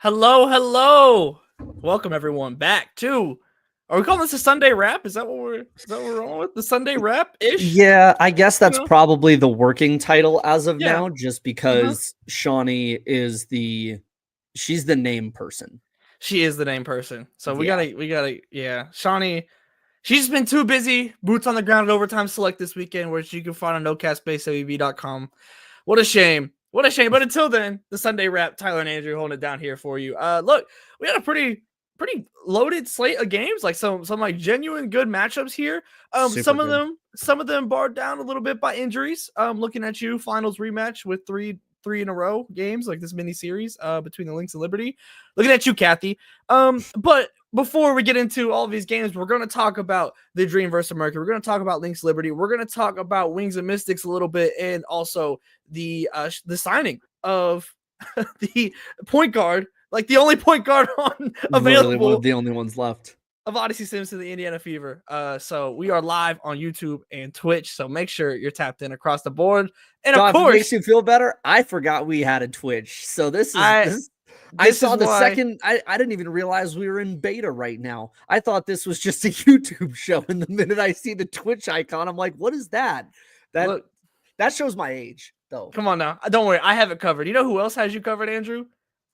Hello, hello. Welcome everyone back to. Are we calling this a Sunday wrap? Is that what we're rolling with? The Sunday wrap ish? Yeah, I guess You that's know? probably the working title as of Yeah. now, just Uh-huh. because Shaunie is she's the name person. She is the name person. So we Yeah. gotta yeah. Shaunie, she's been too busy. Boots on the ground at Overtime Select this weekend, which you can find on nocastbasewb.com. What a shame. What a shame. But until then, the Sunday wrap, Tyler and Andrew holding it down here for you. Look, we had a pretty loaded slate of games, like some like genuine good matchups here. Super good. Some of them barred down a little bit by injuries. Looking at you, finals rematch with three in a row games, like this mini series between the Lynx and Liberty. Looking at you, Kathy. But before we get into all of these games, we're going to talk about the Dream versus Mercury. We're going to talk about Lynx Liberty. We're going to talk about Wings and Mystics a little bit, and also the signing of the point guard, like the only point guard on Literally one available of the only ones left. of Odyssey Sims to the Indiana Fever. So we are live on YouTube and Twitch. So make sure you're tapped in across the board. And of God, if it makes course, you feel better, I forgot we had a Twitch. So I saw the second. I didn't even realize we were in beta right now. I thought this was just a YouTube show. And the minute I see the Twitch icon, I'm like, what is that? That shows my age, though. Come on now. Don't worry. I have it covered. You know who else has you covered, Andrew?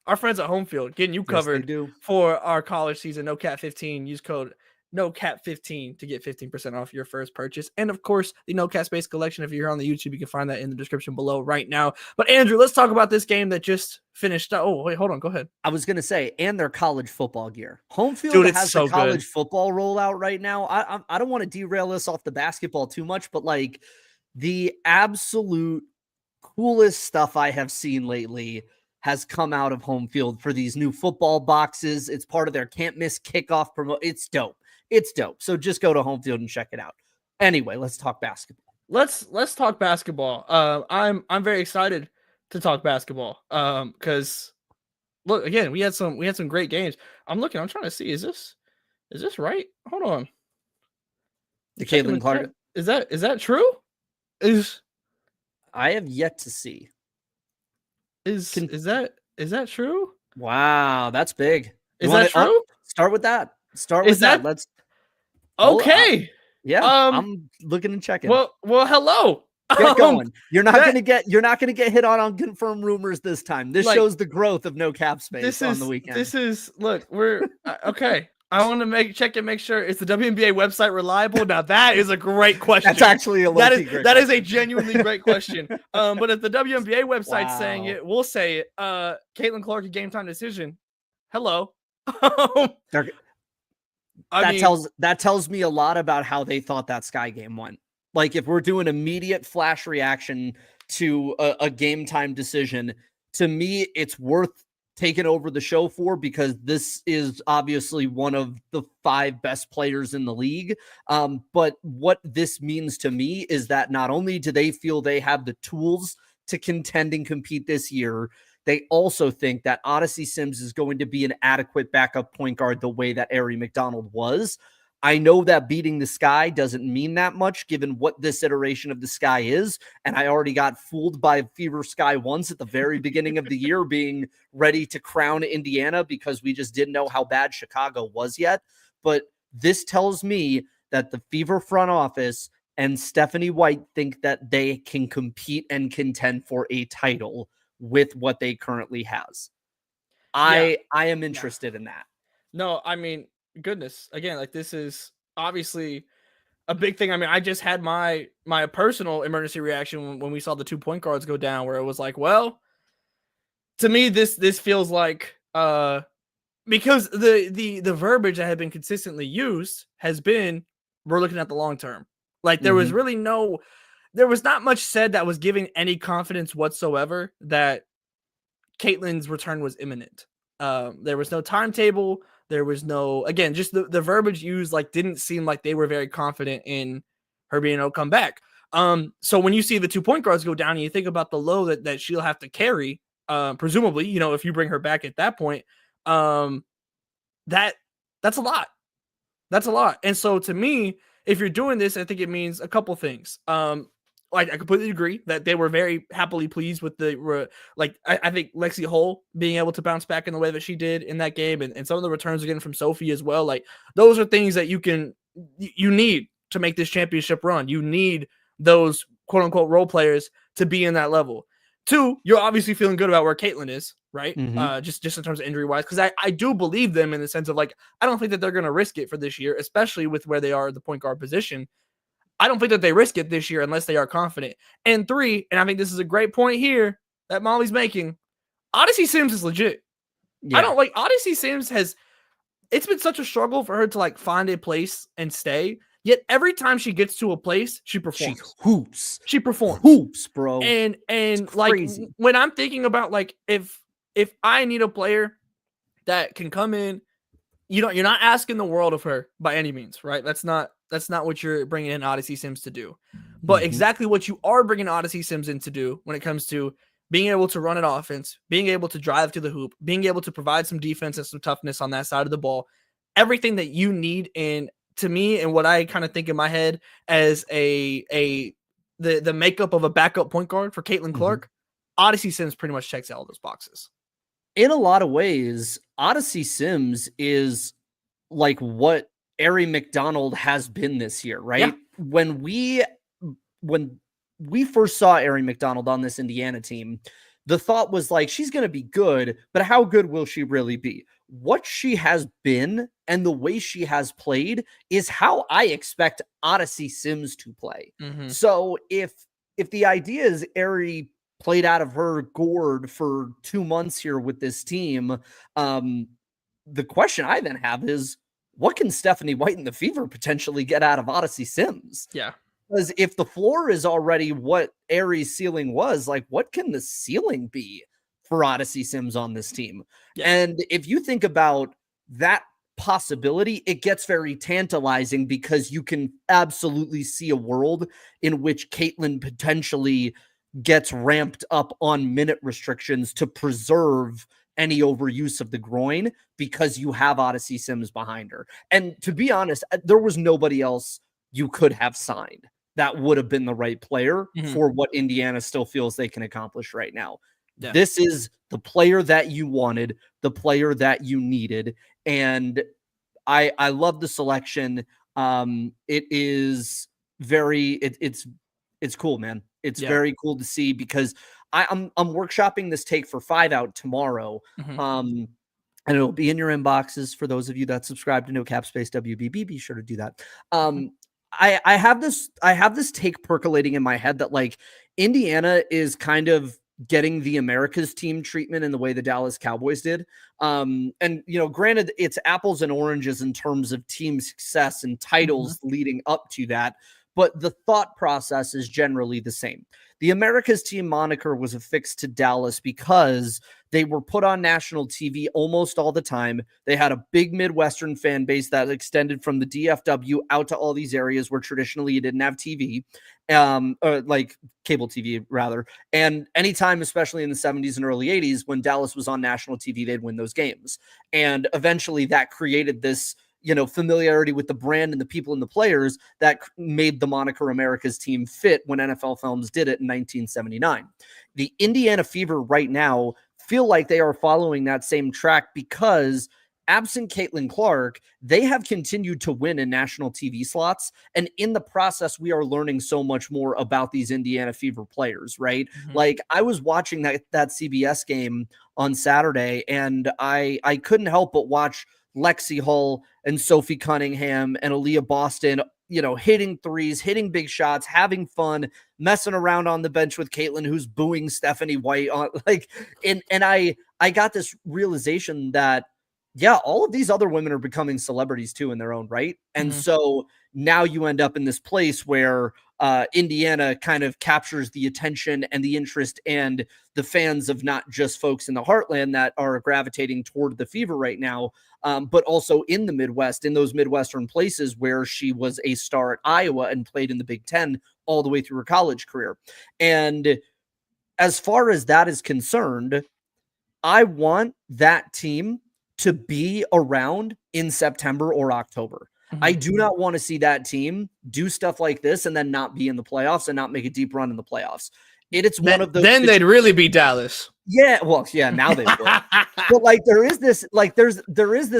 Our friends at Homefield getting you covered for our college season. NoCap15. Use code NoCap15 to get 15% off your first purchase. And of course, the NoCap Space collection. If you're here on the YouTube, you can find that in the description below right now. But Andrew, let's talk about this game that just finished. Oh, wait, hold on. Go ahead. I was going to say, and their college football gear. Homefield Dude, has so the college good. football rollout right now. I don't want to derail this off the basketball too much, but like the absolute coolest stuff I have seen lately has come out of Homefield for these new football boxes. It's part of their can't miss kickoff promo. It's dope. It's dope. So just go to Homefield and check it out. Anyway, let's talk basketball. Let's talk basketball. I'm very excited to talk basketball. Because look, again, we had some great games. I'm trying to see, is this right? Hold on. The Caitlin Clark. Is that true? I have yet to see. Is that true? Wow, that's big. Is that true? Start with that. Let's okay. Yeah, I'm looking and checking. Well, hello. Get going. You're not gonna get hit on confirmed rumors this time. This shows the growth of no cap space on the weekend. Look, we're okay. I want to make sure is the WNBA website reliable. Now that is a great question. That's actually that is a genuinely great question. But if the WNBA website's saying it, we'll say it. Caitlin Clark, a game time decision. Hello. That tells me a lot about how they thought that Sky game went. Like if we're doing immediate flash reaction to a game time decision, to me, it's worth taken over the show for, because this is obviously one of the 5 best players in the league. But what this means to me is that not only do they feel they have the tools to contend and compete this year, they also think that Odyssey Sims is going to be an adequate backup point guard the way that Ari McDonald was. I know that beating the Sky doesn't mean that much given what this iteration of the Sky is. And I already got fooled by Fever Sky once at the very beginning of the year, being ready to crown Indiana because we just didn't know how bad Chicago was yet. But this tells me that the Fever front office and Stephanie White think that they can compete and contend for a title with what they currently has. I am interested in that. No, I mean, goodness, again, like this is obviously a big thing. I mean, I just had my personal emergency reaction when we saw the 2 point guards go down, where it was like, well, to me, this feels like because the verbiage that had been consistently used has been, we're looking at the long term. Like there was really there was not much said that was giving any confidence whatsoever that Caitlin's return was imminent. There was no timetable. There was no, again, just the verbiage used, like, didn't seem like they were very confident in her being able to come back. So when you see the 2 point guards go down and you think about the load that she'll have to carry, presumably, you know, if you bring her back at that point, that's a lot. That's a lot. And so to me, if you're doing this, I think it means a couple things. like I completely agree that they were very happily pleased with the I think Lexi Hull being able to bounce back in the way that she did in that game, and some of the returns again from Sophie as well. Like those are things that you need to make this championship run. You need those quote unquote role players to be in that level. Two, you're obviously feeling good about where Caitlin is, right? Mm-hmm. Just in terms of injury wise, because I do believe them in the sense of like I don't think that they're going to risk it for this year, especially with where they are at the point guard position. I don't think that they risk it this year unless they are confident. And three, and I think this is a great point here that Molly's making, Odyssey Sims is legit. I Yeah. don't like Odyssey Sims it's been such a struggle for her to like find a place and stay. Yet every time she gets to a place, she She performs. hoops. She performs. Hoops, bro. And like Crazy. when I'm thinking about like if I need a player that can come in, you're not asking the world of her by any means, right? That's not what you're bringing in Odyssey Sims to do. But exactly what you are bringing Odyssey Sims in to do when it comes to being able to run an offense, being able to drive to the hoop, being able to provide some defense and some toughness on that side of the ball, everything that you need in to me and what I kind of think in my head as the makeup of a backup point guard for Caitlin Clark, Odyssey Sims pretty much checks all those boxes. In a lot of ways, Odyssey Sims is like what Ari McDonald has been this year, right? Yeah. When we first saw Ari McDonald on this Indiana team, the thought was like, she's going to be good, but how good will she really be? What she has been and the way she has played is how I expect Odyssey Sims to play. Mm-hmm. So if the idea is Ari played out of her gourd for 2 months here with this team, the question I then have is, what can Stephanie White and the Fever potentially get out of Odyssey Sims? Yeah. Because if the floor is already what Ari's ceiling was, like what can the ceiling be for Odyssey Sims on this team? Yeah. And if you think about that possibility, it gets very tantalizing because you can absolutely see a world in which Caitlin potentially gets ramped up on minute restrictions to preserve any overuse of the groin because you have Odyssey Sims behind her. And to be honest, there was nobody else you could have signed that would have been the right player for what Indiana still feels they can accomplish right now. Yeah. This is the player that you wanted, the player that you needed. And I love the selection. It is very, it's cool, man. It's very cool to see because I'm workshopping this take for 5 Out tomorrow. And it'll be in your inboxes for those of you that subscribe to No Cap Space WBB. Be sure to do that. I have this take percolating in my head that like Indiana is kind of getting the America's team treatment in the way the Dallas Cowboys did. And granted, it's apples and oranges in terms of team success and titles leading up to that. But the thought process is generally the same. The America's team moniker was affixed to Dallas because they were put on national TV almost all the time. They had a big Midwestern fan base that extended from the DFW out to all these areas where traditionally you didn't have TV, or like cable TV rather. And anytime, especially in the 70s and early 80s, when Dallas was on national TV, they'd win those games. And eventually that created this familiarity with the brand and the people and the players that made the moniker America's team fit when NFL Films did it in 1979. The Indiana Fever right now feel like they are following that same track because absent Caitlin Clark, they have continued to win in national TV slots. And in the process, we are learning so much more about these Indiana Fever players, right? Like I was watching that CBS game on Saturday and I couldn't help but watch Lexi Hull and Sophie Cunningham and Aaliyah Boston, hitting threes, hitting big shots, having fun, messing around on the bench with Caitlin, who's booing Stephanie White on and I got this realization that, yeah, all of these other women are becoming celebrities too in their own right. And so now you end up in this place where Indiana kind of captures the attention and the interest and the fans of not just folks in the heartland that are gravitating toward the Fever right now, but also in the Midwest, in those Midwestern places where she was a star at Iowa and played in the Big Ten all the way through her college career. And as far as that is concerned, I want that team to be around in September or October. I do not want to see that team do stuff like this and then not be in the playoffs and not make a deep run in the playoffs. It's one of those. Then they'd really be Dallas. Yeah, well, yeah, now they would. But like there is this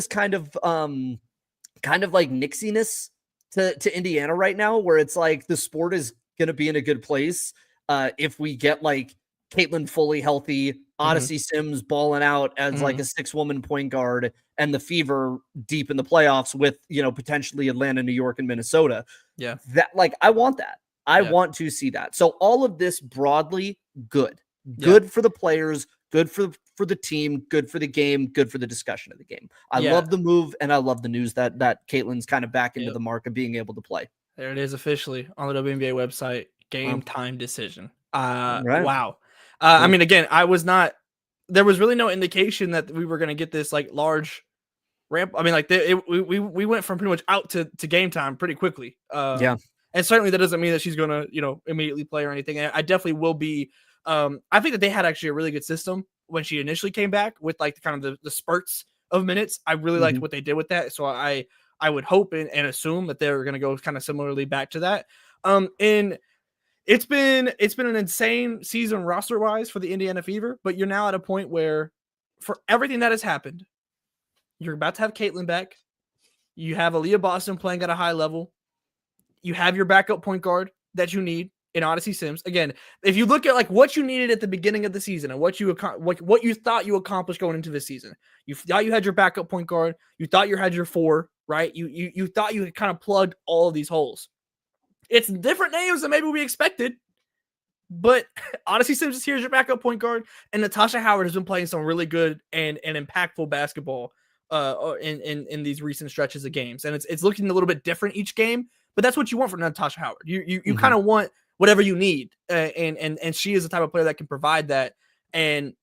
kind of like nixiness to Indiana right now, where it's like the sport is gonna be in a good place if we get like Caitlin fully healthy, Odyssey Sims balling out as like a 6-woman point guard, and the Fever deep in the playoffs with, you know, potentially Atlanta, New York, and Minnesota. Yeah. That, like, I want that. I want to see that. So all of this broadly, good. Good for the players, good for the team, good for the game, good for the discussion of the game. I love the move, and I love the news that Caitlin's kind of back into the mark of being able to play. There it is officially on the WNBA website. Game time decision. Right. Wow. I mean, again, there was really no indication that we were going to get this like large ramp. I mean, like we went from pretty much out to game time pretty quickly. And certainly that doesn't mean that she's going to, you know, immediately play or anything. I definitely will be. I think that they had actually a really good system when she initially came back with like kind of the spurts of minutes. I really liked what they did with that. So I would hope and assume that they're going to go kind of similarly back to that. And it's been an insane season roster wise for the Indiana Fever, but you're now at a point where for everything that has happened, you're about to have Caitlin back. You have Aaliyah Boston playing at a high level. You have your backup point guard that you need in Odyssey Sims. Again, if you look at like what you needed at the beginning of the season and what you thought you accomplished going into the season, you thought you had your backup point guard. You thought you had your 4, right? You thought you had kind of plugged all of these holes. It's different names than maybe we expected, but Odyssey Sims is here as your backup point guard, and Natasha Howard has been playing some really good and impactful basketball in these recent stretches of games, and it's looking a little bit different each game. But that's what you want from Natasha Howard. You kind of want whatever you need, and she is the type of player that can provide that. And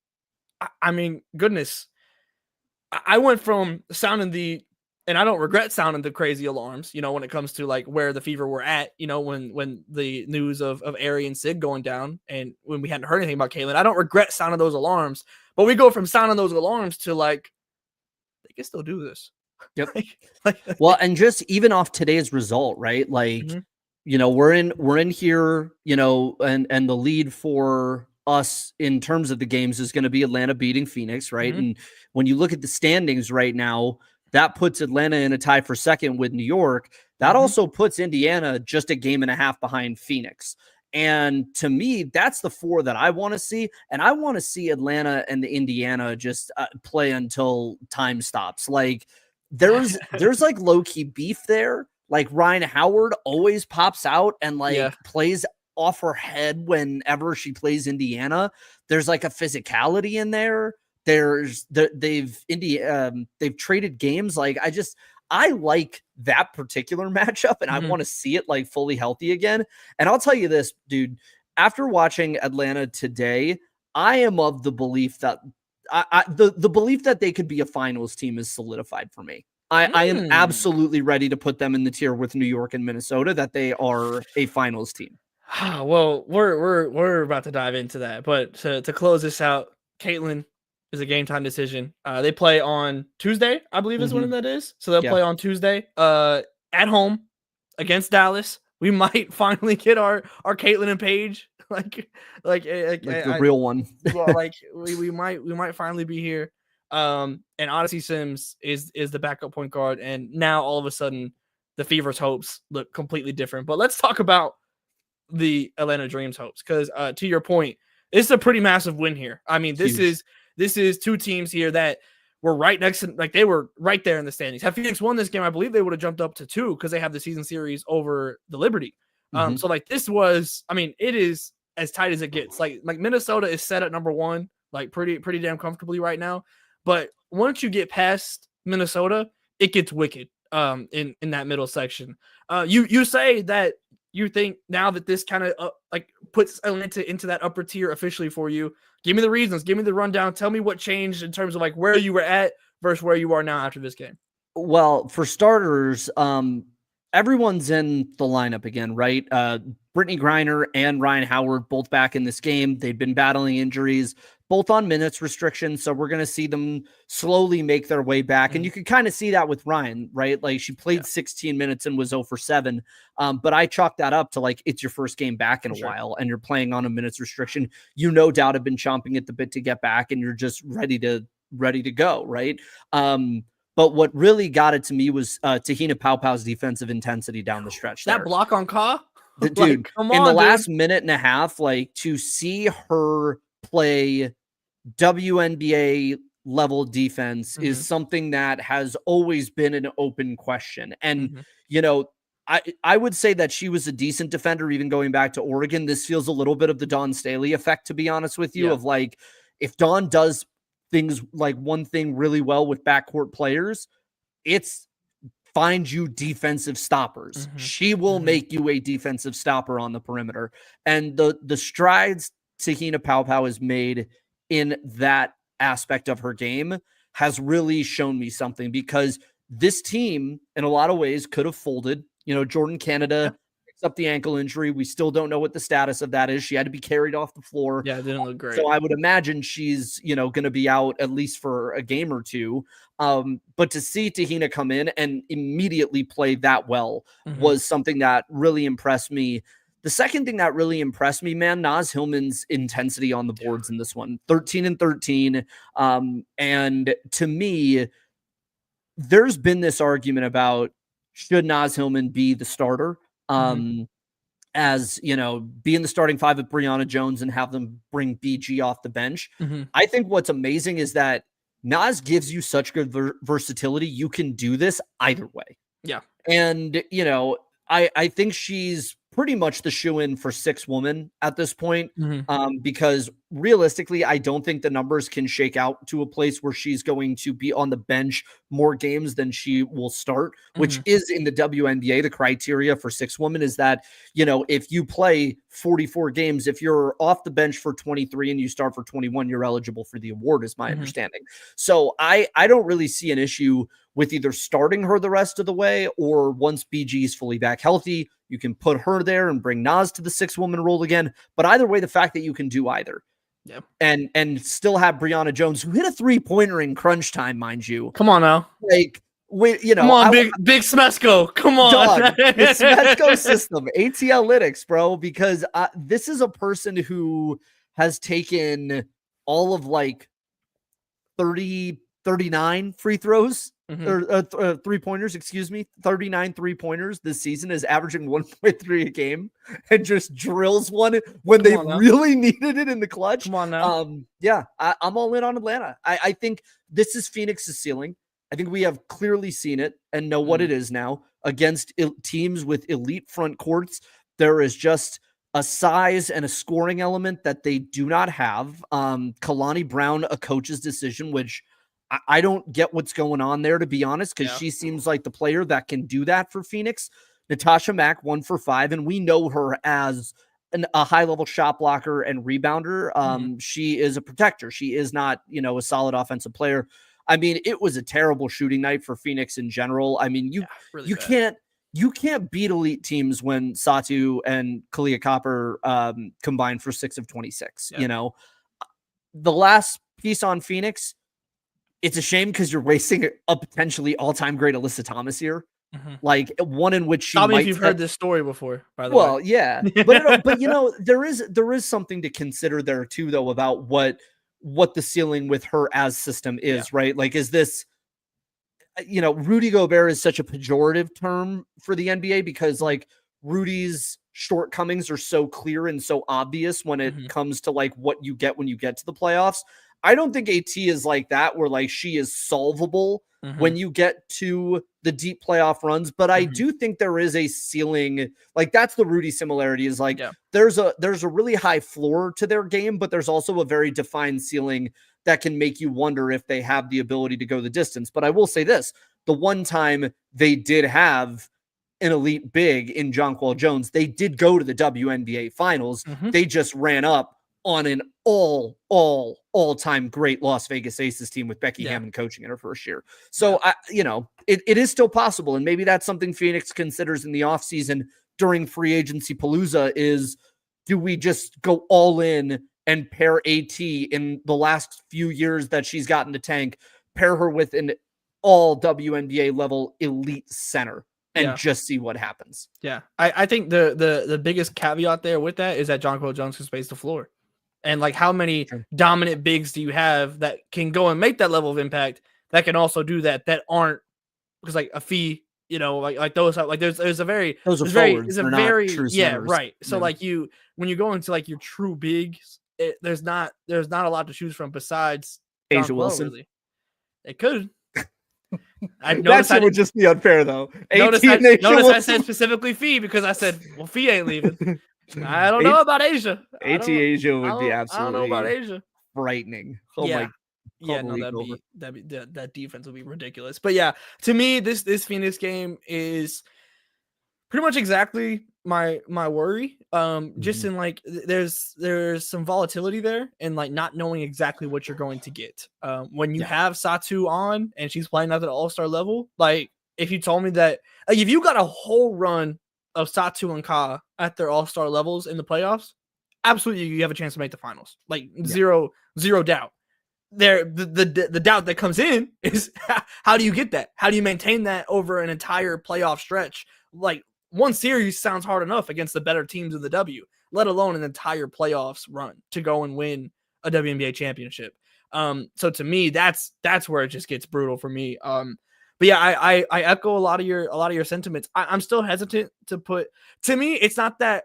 I mean, goodness, I went from sounding and I don't regret sounding the crazy alarms, you know, when it comes to like where the Fever were at, you know, when the news of Ari and Sig going down and when we hadn't heard anything about Caitlin. I don't regret sounding those alarms, but we go from sounding those alarms to like, they can still do this. Yep. Well, and just even off today's result, right? Like, you know, we're in here, you know, and the lead for us in terms of the games is going to be Atlanta beating Phoenix, right? And when you look at the standings right now, that puts Atlanta in a tie for second with New York. That also puts Indiana just a game and a half behind Phoenix. And to me, that's the 4 that I want to see. And I want to see Atlanta and the Indiana just play until time stops. Like there's like low-key beef there. Like Ryan Howard always pops out and like plays off her head whenever she plays Indiana. There's like a physicality in there. They've traded games. Like I like that particular matchup, and I want to see it like fully healthy again. And I'll tell you this, dude, after watching Atlanta today, I am of the belief that the belief that they could be a finals team is solidified for me. I am absolutely ready to put them in the tier with New York and Minnesota, that they are a finals team. Well, we're about to dive into that, but to close this out, Caitlin is a game time decision. They play on Tuesday, I believe is when that is. So they'll play on Tuesday at home against Dallas. We might finally get our Caitlin and Paige like the real one. Well, like we might finally be here. And Odyssey Sims is the backup point guard, and now all of a sudden the Fever's hopes look completely different. But let's talk about the Atlanta Dreams hopes, because to your point, it's a pretty massive win here. I mean, this is 2 teams here that were right next to, like, they were right there in the standings. Had Phoenix won this game, I believe they would have jumped up to 2 because they have the season series over the Liberty. So like this was, I mean, it is as tight as it gets. Like Minnesota is set at number 1, like pretty damn comfortably right now. But once you get past Minnesota, it gets wicked in that middle section. You say that you think now that this kind of like puts Atlanta into that upper tier officially for you. Give me the reasons. Give me the rundown. Tell me what changed in terms of like where you were at versus where you are now after this game. Well, for starters, everyone's in the lineup again, right? Brittany Griner and Ryan Howard both back in this game. They've been battling injuries, both on minutes restrictions. So we're going to see them slowly make their way back. And you can kind of see that with Ryan, right? Like she played 16 minutes and was 0 for 7. But I chalk that up to like, it's your first game back in a while and you're playing on a minutes restriction. You no doubt have been chomping at the bit to get back and you're just ready to go. Right. But what really got it to me was Tahina Paupau's defensive intensity down the stretch. That block on Ka? Dude, like, come on, in the last minute and a half, like to see her play WNBA level defense is something that has always been an open question. And, you know, I would say that she was a decent defender, even going back to Oregon. This feels a little bit of the Dawn Staley effect, to be honest with you, of like, if Dawn does things like one thing really well with backcourt players, it's find you defensive stoppers. She will make you a defensive stopper on the perimeter. And the strides Tahina Paupau has made in that aspect of her game has really shown me something, because this team in a lot of ways could have folded. You know, Jordan Canada picks up the ankle injury. We still don't know what the status of that is. She had to be carried off the floor. Yeah, it didn't look great. So I would imagine she's, you know, going to be out at least for a game or two. But to see Tahina come in and immediately play that well was something that really impressed me. The second thing that really impressed me, man, Naz Hillman's intensity on the boards in this one, 13 and 13. And to me, there's been this argument about, should Naz Hillman be the starter? As, you know, be in the starting five with Brianna Jones and have them bring BG off the bench. I think what's amazing is that Naz gives you such good versatility. You can do this either way. Yeah. And, you know, I think she's pretty much the shoe-in for 6 woman at this point, because realistically, I don't think the numbers can shake out to a place where she's going to be on the bench more games than she will start, which is in the WNBA. The criteria for 6 woman is that, you know, if you play 44 games, if you're off the bench for 23 and you start for 21, you're eligible for the award, is my understanding. So I don't really see an issue with either starting her the rest of the way, or once BG is fully back healthy, you can put her there and bring Naz to the 6-woman role again. But either way, the fact that you can do either, and still have Brianna Jones, who hit a 3-pointer in crunch time, mind you. Come on now, like you know, come on, big Smesco, come on, dog, the Smesco system, ATLytics, bro. Because this is a person who has taken all of like 39 free throws. Or 3-pointers, excuse me, 39 3-pointers this season, is averaging 1.3 a game, and just drills one when they really needed it in the clutch. Come on now. Yeah, I'm all in on Atlanta. I think this is Phoenix's ceiling. I think we have clearly seen it and know what it is now against teams with elite front courts. There is just a size and a scoring element that they do not have. Kalani Brown, a coach's decision, which I don't get what's going on there, to be honest, because she seems like the player that can do that for Phoenix. Natasha Mack, 1 for 5, and we know her as a high-level shot blocker and rebounder. She is a protector. She is not, you know, a solid offensive player. I mean, it was a terrible shooting night for Phoenix in general. I mean, you can't beat elite teams when Satu and Kalia Copper combined for 6 of 26. You know, the last piece on Phoenix, it's a shame because you're wasting a potentially all-time great Alyssa Thomas here. Like one in which she might. If you've heard this story before, by the way. Well, yeah, but you know, there is something to consider there too, though, about what the ceiling with her as system is, right? Like, is this, you know, Rudy Gobert is such a pejorative term for the NBA because like Rudy's shortcomings are so clear and so obvious when it comes to like what you get when you get to the playoffs. I don't think AT is like that, where like she is solvable when you get to the deep playoff runs. But I do think there is a ceiling. Like that's the Rudy similarity, is like there's a really high floor to their game, but there's also a very defined ceiling that can make you wonder if they have the ability to go the distance. But I will say this, the one time they did have an elite big in Jonquel Jones, they did go to the WNBA finals. They just ran up on an all-time great Las Vegas Aces team with Becky Hammond coaching in her first year. So, it is still possible. And maybe that's something Phoenix considers in the offseason during free agency palooza is, do we just go all in and pair AT in the last few years that she's gotten to tank, pair her with an all WNBA level elite center and just see what happens. Yeah. I think the biggest caveat there with that is that Jonquel Jones can space the floor. And like, how many dominant bigs do you have that can go and make that level of impact that can also do that aren't, because like a Phee, like those, like there's a very, those are forwards. There's a very true centers. Right. So like when you go into like your true bigs, there's not a lot to choose from besides Asia Wilson. Really. It could. That would just be unfair though. Notice I said specifically Phee because I said, well, Phee ain't leaving. I don't know about Asia. Asia would be absolutely. I don't know about Asia. Frightening. No, that defense would be ridiculous. But yeah, to me, this Phoenix game is pretty much exactly my worry. Just in like, there's some volatility there and like not knowing exactly what you're going to get. When you have Satu on and she's playing at the all-star level, like if you told me that, like, if you got a whole run of Satu and Ka at their all-star levels in the playoffs, absolutely you have a chance to make the finals. Like zero doubt. The doubt that comes in is how do you get that? How do you maintain that over an entire playoff stretch? Like, one series sounds hard enough against the better teams in the W, let alone an entire playoffs run to go and win a WNBA championship. So to me, that's where it just gets brutal for me. But yeah, I echo a lot of your sentiments. I'm still hesitant to put. To me, it's not that.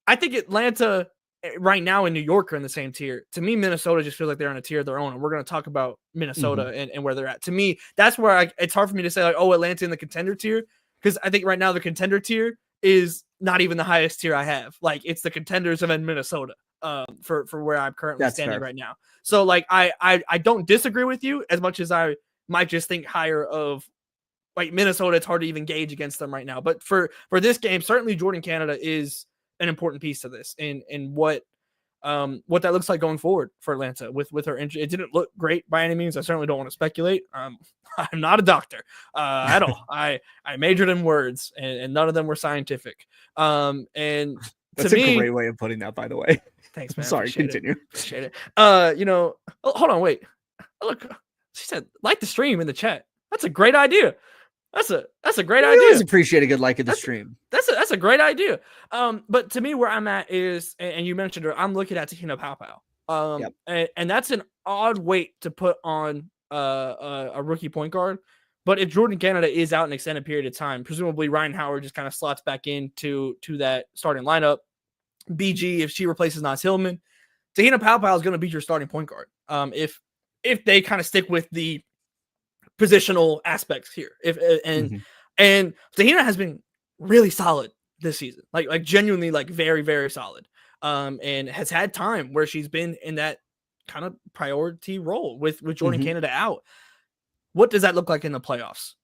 I think Atlanta right now and New York are in the same tier. To me, Minnesota just feels like they're in a tier of their own, and we're going to talk about Minnesota and where they're at. To me, that's where it's hard for me to say like, oh, Atlanta in the contender tier, because I think right now the contender tier is not even the highest tier I have. Like, it's the contenders and then Minnesota. For where I'm currently standing right now. So like I don't disagree with you as much as I might just think higher of like Minnesota. It's hard to even gauge against them right now. But for this game, certainly Jordan Canada is an important piece to this and what that looks like going forward for Atlanta with her injury. It didn't look great by any means. I certainly don't want to speculate. I'm not a doctor at all. I majored in words and none of them were scientific. And that's to a great way of putting that, by the way. Thanks, man. Sorry, continue. Appreciate it. Hold on, wait. Look, she said like the stream in the chat. That's a great idea. That's a great idea. I always appreciate a good like of the stream. That's a great idea. But to me, where I'm at is, and you mentioned her, I'm looking at Tahina Paopao. And that's an odd weight to put on a rookie point guard. But if Jordan Canada is out an extended period of time, presumably Ryan Howard just kind of slots back into that starting lineup. BG, if she replaces Naz Hillman, Tahina Paopao is going to be your starting point guard. If they kind of stick with the positional aspects here, and Tahina has been really solid this season, like genuinely, like very, very solid. And has had time where she's been in that kind of priority role with Jordan Canada out. What does that look like in the playoffs?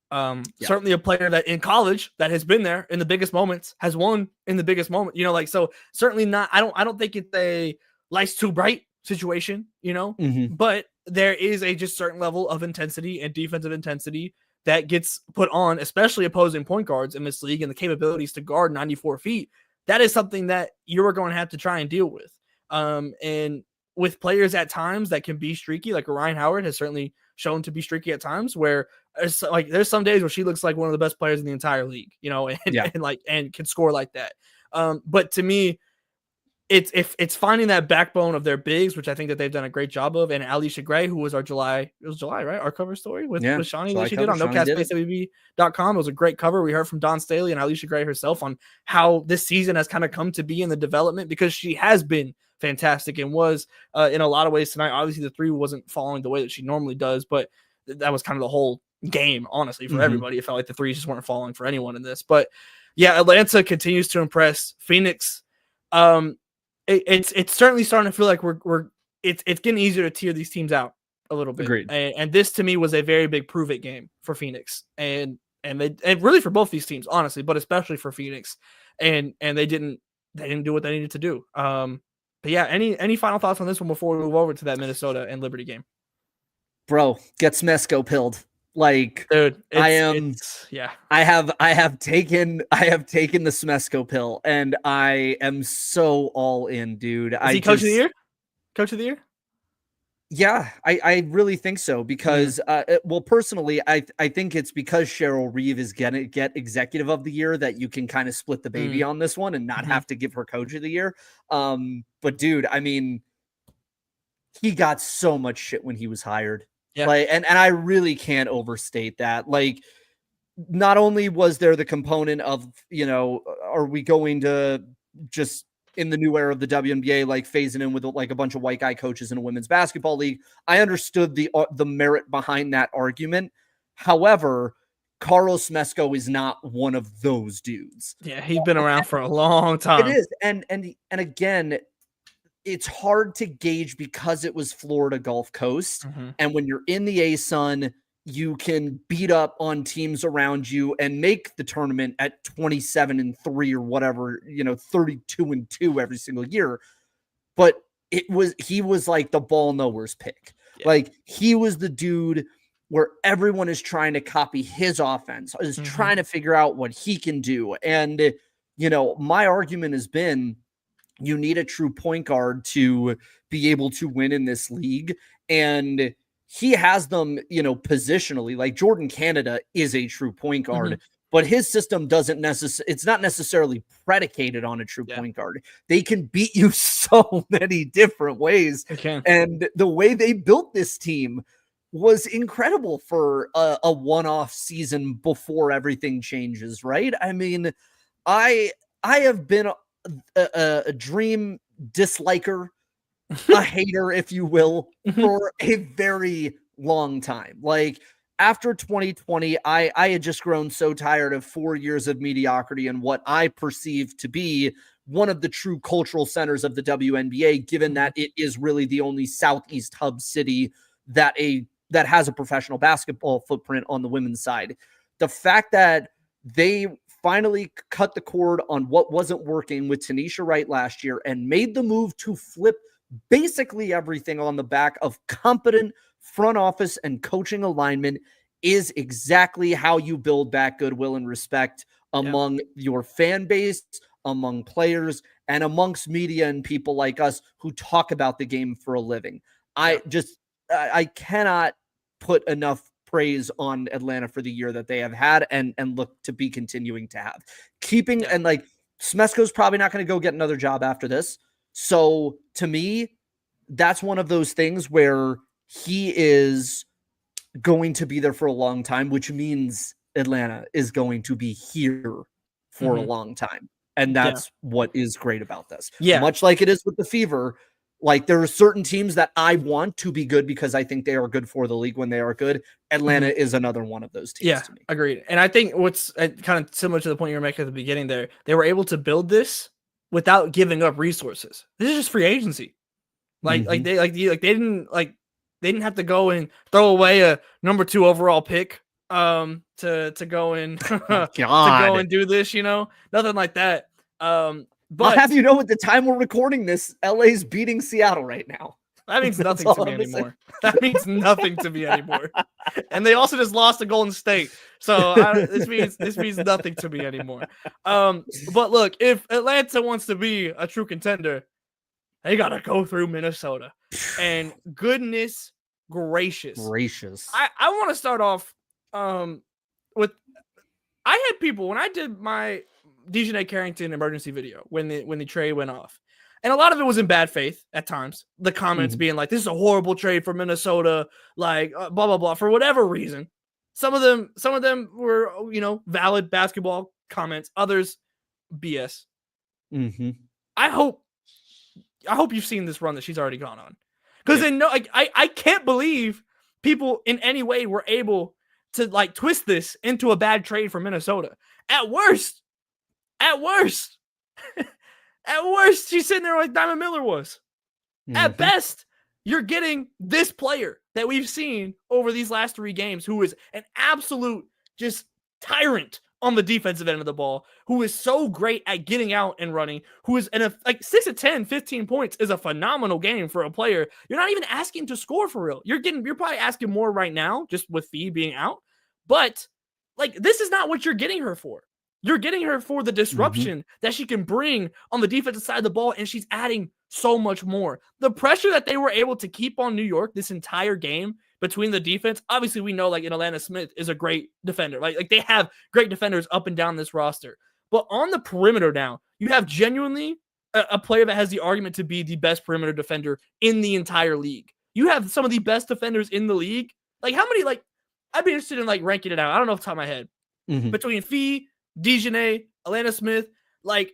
Certainly a player that in college that has been there in the biggest moments, has won in the biggest moment, so certainly not, I don't think it's a lights too bright situation, but there is a just certain level of intensity and defensive intensity that gets put on, especially opposing point guards in this league, and the capabilities to guard 94 feet. That is something that you're going to have to try and deal with. And with players at times that can be streaky, like Ryan Howard has certainly shown to be streaky at times, where there's some days where she looks like one of the best players in the entire league, and can score like that. But to me, it's finding that backbone of their bigs, which I think that they've done a great job of. And Alicia Gray, who was our July, right? Our cover story with Shaunie that she did on NoCastSpaceWB.com. It was a great cover. We heard from Don Staley and Alicia Gray herself on how this season has kind of come to be in the development, because she has been fantastic and was in a lot of ways tonight. Obviously the three wasn't falling the way that she normally does, but that was kind of the whole game, honestly, for everybody. It felt like the threes just weren't falling for anyone in this. But yeah, Atlanta continues to impress. Phoenix, it's certainly starting to feel like it's getting easier to tier these teams out a little bit. Agreed. And this to me was a very big prove it game for Phoenix, and really for both these teams, honestly, but especially for Phoenix. And they didn't do what they needed to do. But yeah, any final thoughts on this one before we move over to that Minnesota and Liberty game? Bro, get Smesco pilled. Like, Dude, I am. Yeah. I have taken the Smesco pill, and I am so all in, dude. Is he coach of the year? Coach of the year? Yeah, I really think so because well, personally, I think it's because Cheryl Reeve is gonna get executive of the year that you can kind of split the baby on this one and not have to give her coach of the year. But dude, I mean, he got so much shit when he was hired. Yeah. Like, and I really can't overstate that. Like, not only was there the component of, are we going to just in the new era of the WNBA, like phasing in with like a bunch of white guy coaches in a women's basketball league? I understood the merit behind that argument. However, Carlos Smesco is not one of those dudes. Yeah, he's been around for a long time. It is, and again, it's hard to gauge because it was Florida Gulf Coast, and when you're in the ASUN, you can beat up on teams around you and make the tournament at 27-3 or whatever, 32-2 every single year. But he was like the ball knowers pick. Yeah. Like, he was the dude where everyone is trying to copy his offense, is trying to figure out what he can do. And, my argument has been, you need a true point guard to be able to win in this league. And he has them, positionally. Like, Jordan Canada is a true point guard, but his system it's not necessarily predicated on a true point guard. They can beat you so many different ways. And the way they built this team was incredible for a one-off season before everything changes, right? I mean, I have been a dream disliker, a hater, if you will, for a very long time. Like, after 2020, I had just grown so tired of 4 years of mediocrity and what I perceive to be one of the true cultural centers of the WNBA, given that it is really the only Southeast hub city that has a professional basketball footprint on the women's side. The fact that they finally cut the cord on what wasn't working with Tanisha Wright last year and made the move to flip basically everything on the back of competent front office and coaching alignment is exactly how you build back goodwill and respect among your fan base, among players, and amongst media and people like us who talk about the game for a living. I cannot put enough praise on Atlanta for the year that they have had and look to be continuing to have. And like, Smesco's probably not going to go get another job after this. So to me, that's one of those things where he is going to be there for a long time, which means Atlanta is going to be here for a long time. And that's what is great about this. Yeah. Much like it is with the Fever. Like, there are certain teams that I want to be good because I think they are good for the league when they are good. Atlanta is another one of those teams to me. Agreed. And I think what's kind of similar to the point you were making at the beginning there, they were able to build this without giving up resources. This is just free agency. They didn't have to go and throw away a number 2 overall pick to go and to go and do this, nothing like that. But I'll have you know, at the time we're recording this, LA's beating Seattle right now. That means nothing to me anymore. That means nothing to me anymore. And they also just lost to Golden State. So this means nothing to me anymore. But look, if Atlanta wants to be a true contender, they got to go through Minnesota. And goodness gracious. I want to start off with, I had people, when I did my Dejanay Carrington emergency video, when the trade went off, and a lot of it was in bad faith at times, the comments being like, this is a horrible trade for Minnesota, like blah blah blah, for whatever reason. Some of them were valid basketball comments, others BS. I hope you've seen this run that she's already gone on, because I can't believe people in any way were able to like twist this into a bad trade for Minnesota. At worst, she's sitting there like Diamond Miller was. At best, you're getting this player that we've seen over these last 3 games, who is an absolute just tyrant on the defensive end of the ball, who is so great at getting out and running, who is like 6 of 10, 15 points is a phenomenal game for a player. You're not even asking to score for real. You're probably asking more right now just with Phee being out. But like, this is not what you're getting her for. You're getting her for the disruption that she can bring on the defensive side of the ball, and she's adding so much more. The pressure that they were able to keep on New York this entire game between the defense, obviously we know like Atlanta Smith is a great defender. Like they have great defenders up and down this roster. But on the perimeter now, you have genuinely a player that has the argument to be the best perimeter defender in the entire league. You have some of the best defenders in the league. Like how many, like, I'd be interested in like ranking it out. I don't know off the top of my head. Between Phee, Dejanay, Atlanta Smith, like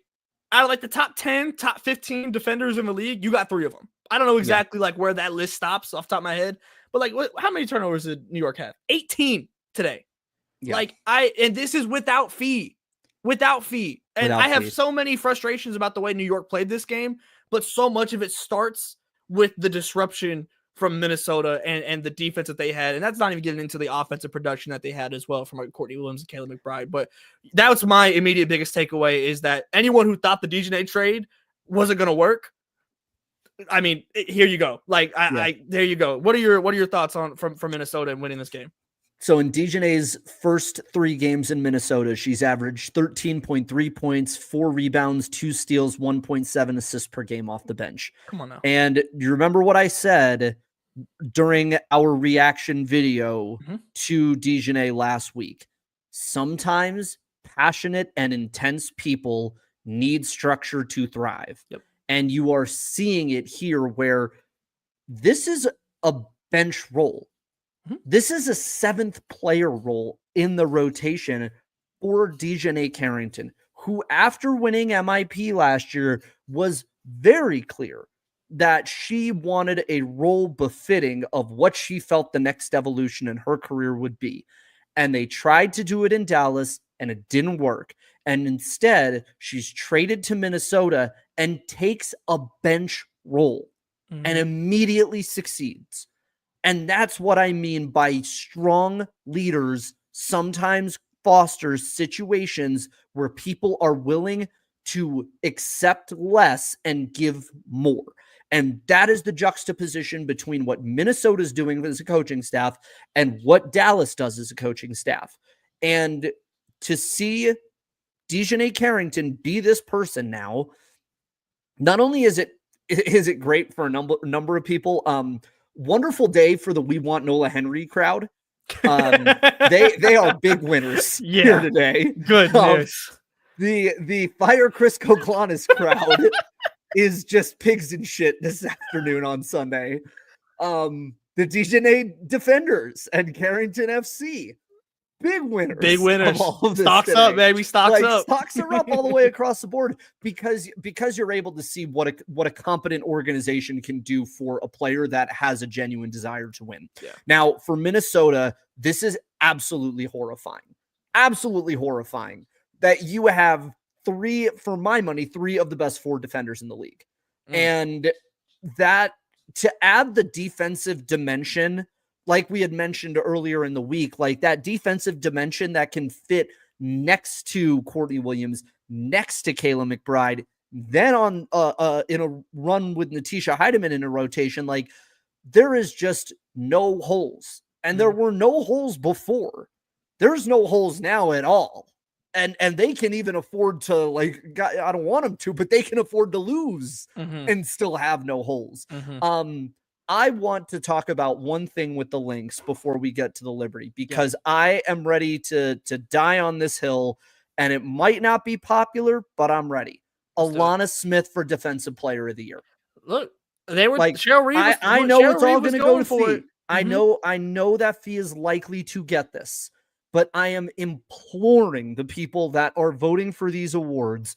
out of like the top 10, top 15 defenders in the league, you got 3 of them. I don't know exactly like where that list stops off the top of my head, but like how many turnovers did New York have? 18 today. Yeah. Like and this is without Phee. And I have so many frustrations about the way New York played this game, but so much of it starts with the disruption from Minnesota and the defense that they had. And that's not even getting into the offensive production that they had as well from like Courtney Williams and Caleb McBride. But that was my immediate biggest takeaway, is that anyone who thought the Dejanay trade wasn't going to work, I mean, here you go. Like, there you go. What are your thoughts on from Minnesota and winning this game? So in Dejanay's first 3 games in Minnesota, she's averaged 13.3 points, 4 rebounds, 2 steals, 1.7 assists per game off the bench. Come on now. And you remember what I said during our reaction video to Dejanay last week? Sometimes passionate and intense people need structure to thrive. Yep. And you are seeing it here, where this is a bench role. This is a 7th player role in the rotation for Dejanay Carrington, who after winning MIP last year was very clear that she wanted a role befitting of what she felt the next evolution in her career would be. And they tried to do it in Dallas, and it didn't work. And instead, she's traded to Minnesota and takes a bench role and immediately succeeds. And that's what I mean by strong leaders sometimes fosters situations where people are willing to accept less and give more. And that is the juxtaposition between what Minnesota is doing as a coaching staff and what Dallas does as a coaching staff. And to see Dejanay Carrington be this person now, not only is it great for a number of people, wonderful day for the We Want Nola Henry crowd. They are big winners here today. Good news. The Fire Chris Koklonis crowd is just pigs and shit this afternoon on Sunday. The Dejanay Defenders and Carrington FC, big winners. Big winners. Stocks today. Up, baby. Stocks up. Stocks are up all the way across the board because you're able to see what a competent organization can do for a player that has a genuine desire to win. Yeah. Now, for Minnesota, this is absolutely horrifying. Absolutely horrifying that you have 3 of the best 4 defenders in the league. And that, to add the defensive dimension, like we had mentioned earlier in the week, like that defensive dimension that can fit next to Courtney Williams, next to Kayla McBride, then on in a run with Natisha Heidemann in a rotation, like there is just no holes. And there were no holes before. There's no holes now at all. And they can even afford to, like, I don't want them to, but they can afford to lose and still have no holes. I want to talk about one thing with the Lynx before we get to the Liberty, because I am ready to die on this hill, and it might not be popular, but I'm ready. Alana Smith for Defensive Player of the Year. Look, they were like, Cheryl Reed. I know Cheryl it's all going to go to for Phee. I know that Phee is likely to get this, but I am imploring the people that are voting for these awards,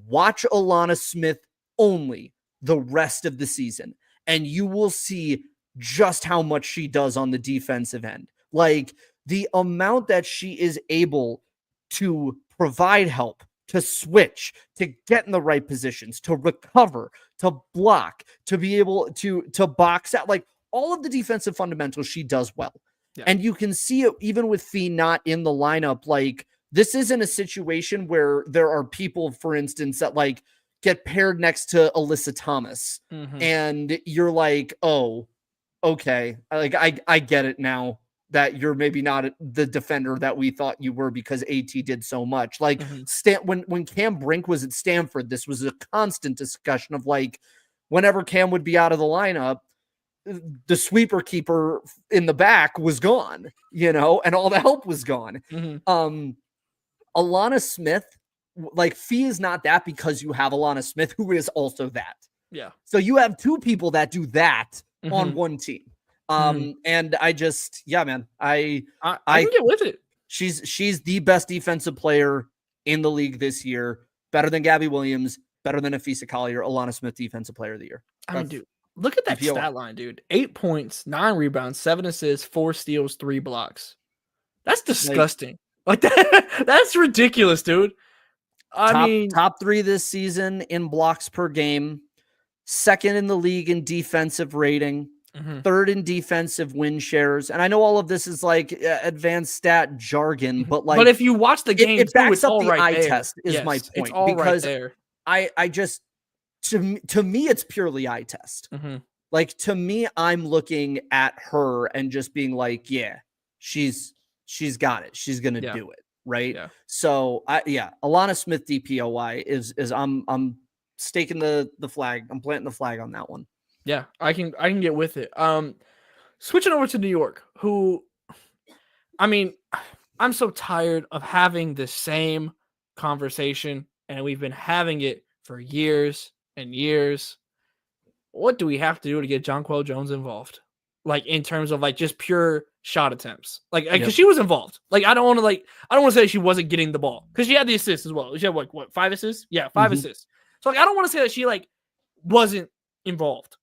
watch Alana Smith only the rest of the season, and you will see just how much she does on the defensive end. Like, the amount that she is able to provide help, to switch, to get in the right positions, to recover, to block, to be able to box out, like all of the defensive fundamentals she does well. Yeah. And you can see it even with Phee not in the lineup. Like, this isn't a situation where there are people, for instance, that like get paired next to Alyssa Thomas, and you're like, oh, okay, like I get it now that you're maybe not the defender that we thought you were because AT did so much. Like when Cam Brink was at Stanford, this was a constant discussion of like, whenever Cam would be out of the lineup, the sweeper keeper in the back was gone, you know, and all the help was gone. Alana Smith, like Phee is not that because you have Alana Smith, who is also that. Yeah. So you have two people that do that on one team. And I just, yeah, man, I can get with it. She's the best defensive player in the league this year. Better than Gabby Williams, better than Afisa Collier, Alana Smith, defensive player of the year. I mean, dude, look at that stat line, dude. 8 points, 9 rebounds, 7 assists, 4 steals, 3 blocks. That's disgusting. Like that, that's ridiculous, dude. I mean, top 3 this season in blocks per game, 2nd in the league in defensive rating, 3rd in defensive win shares. And I know all of this is like advanced stat jargon, but like, but if you watch the game, it backs up the eye there. test. Is my point, it's all because right there. I just, to me, it's purely eye test. Like, to me, I'm looking at her and just being like, yeah, she's got it. She's going to do it. Right. Yeah. So Alana Smith DPOY is I'm staking the flag. I'm planting the flag on that one. Yeah, I can get with it. Switching over to New York, who, I mean, I'm so tired of having the same conversation, and we've been having it for years and years. What do we have to do to get Jonquel Jones involved? Like, in terms of like just pure shot attempts, like because she was involved. Like, I don't want to say she wasn't getting the ball, because she had the assists as well. She had what 5 assists? Yeah, 5 assists. So like, I don't want to say that she like wasn't involved.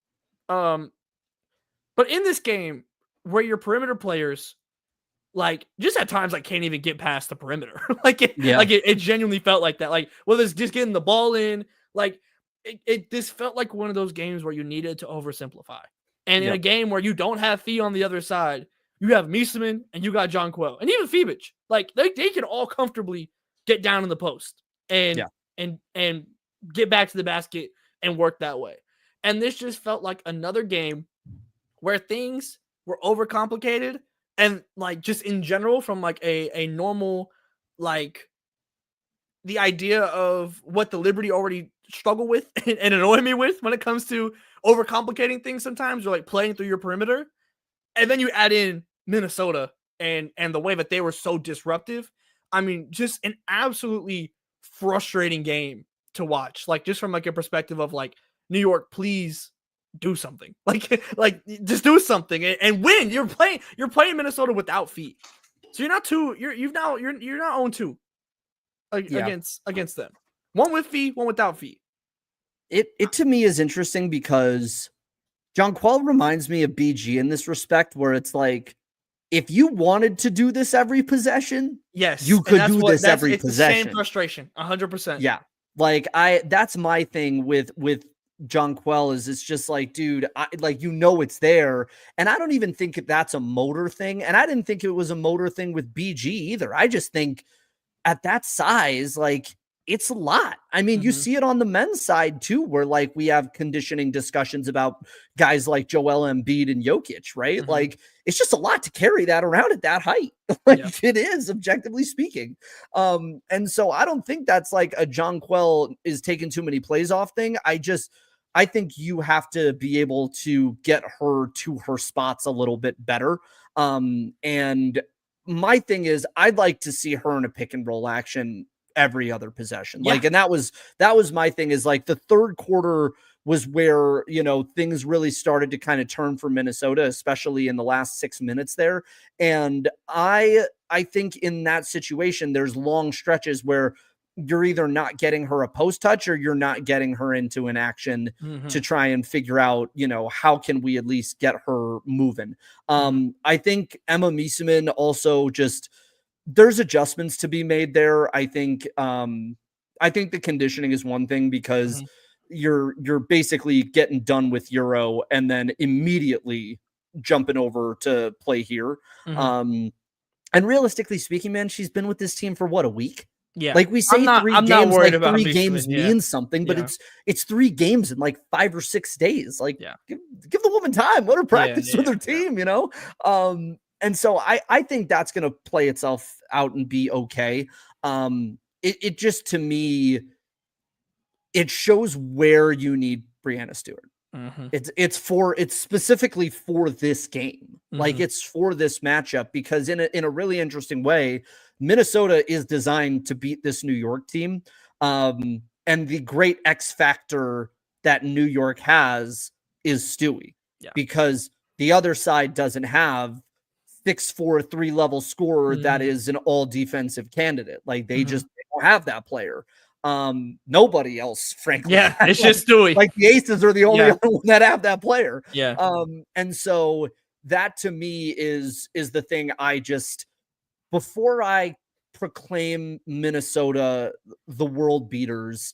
But in this game, where your perimeter players, like, just at times, like, can't even get past the perimeter. It genuinely felt like that. Like, whether it's just getting the ball in, like, this felt like one of those games where you needed to oversimplify. And in a game where you don't have Phee on the other side, you have Miesemann and you got Jonquel and even Phee. Like, they can all comfortably get down in the post and get back to the basket and work that way. And this just felt like another game where things were overcomplicated, and like just in general, from like a normal, like, the idea of what the Liberty already struggle with and annoy me with when it comes to overcomplicating things sometimes, or like playing through your perimeter. And then you add in Minnesota and the way that they were so disruptive. I mean, just an absolutely frustrating game to watch. Like, just from like a perspective of like, New York, please do something. Like just do something and win. You're playing Minnesota without Phee, so you're not 0-2 against them. One with Phee, one without Phee. It to me is interesting because Jonquel reminds me of BG in this respect, where it's like, if you wanted to do this every possession, yes, you could do this every it's possession. The same frustration, 100%. Yeah, like that's my thing with Jonquel, is it's just like, dude, it's there. And I don't even think that's a motor thing. And I didn't think it was a motor thing with BG either. I just think at that size, like, it's a lot. I mean, you see it on the men's side too, where like we have conditioning discussions about guys like Joel Embiid and Jokic, right? Like, it's just a lot to carry that around at that height. It is, objectively speaking. And so I don't think that's like a Jonquel is taking too many plays off thing. I think you have to be able to get her to her spots a little bit better. And my thing is, I'd like to see her in a pick and roll action every other possession. Like, and that was my thing, is like the third quarter was where, things really started to kind of turn for Minnesota, especially in the last 6 minutes there. And I think in that situation, there's long stretches where you're either not getting her a post touch or you're not getting her into an action to try and figure out, how can we at least get her moving. I think Emma Miesemann also just, there's adjustments to be made there. I think the conditioning is one thing, because you're basically getting done with Euro and then immediately jumping over to play here. And realistically speaking, man, she's been with this team for what, a week? Yeah. Like we say I'm not worried about three mixing games in. Yeah. means something, but Yeah. it's 3 games in like 5 or 6 days. Like Yeah. give the woman time, let her Yeah. practice Yeah. with her Yeah. team, you know? And so I think that's gonna play itself out and be okay. It just, to me, it shows where you need Brianna Stewart. Mm-hmm. It's specifically for this game. Like Mm-hmm. it's for this matchup, because in a really interesting way, Minnesota is designed to beat this New York team. And the great X factor that New York has is Stewie, Yeah. because the other side doesn't have 6'4", 3-level scorer that Mm-hmm. is an all defensive candidate. Like they Mm-hmm. they don't have that player. Nobody else, frankly. Yeah. It's just Stewie. Like the Aces are the only Yeah. other one that have that player. Yeah. And so that to me is the thing. I just, before I proclaim Minnesota the world beaters,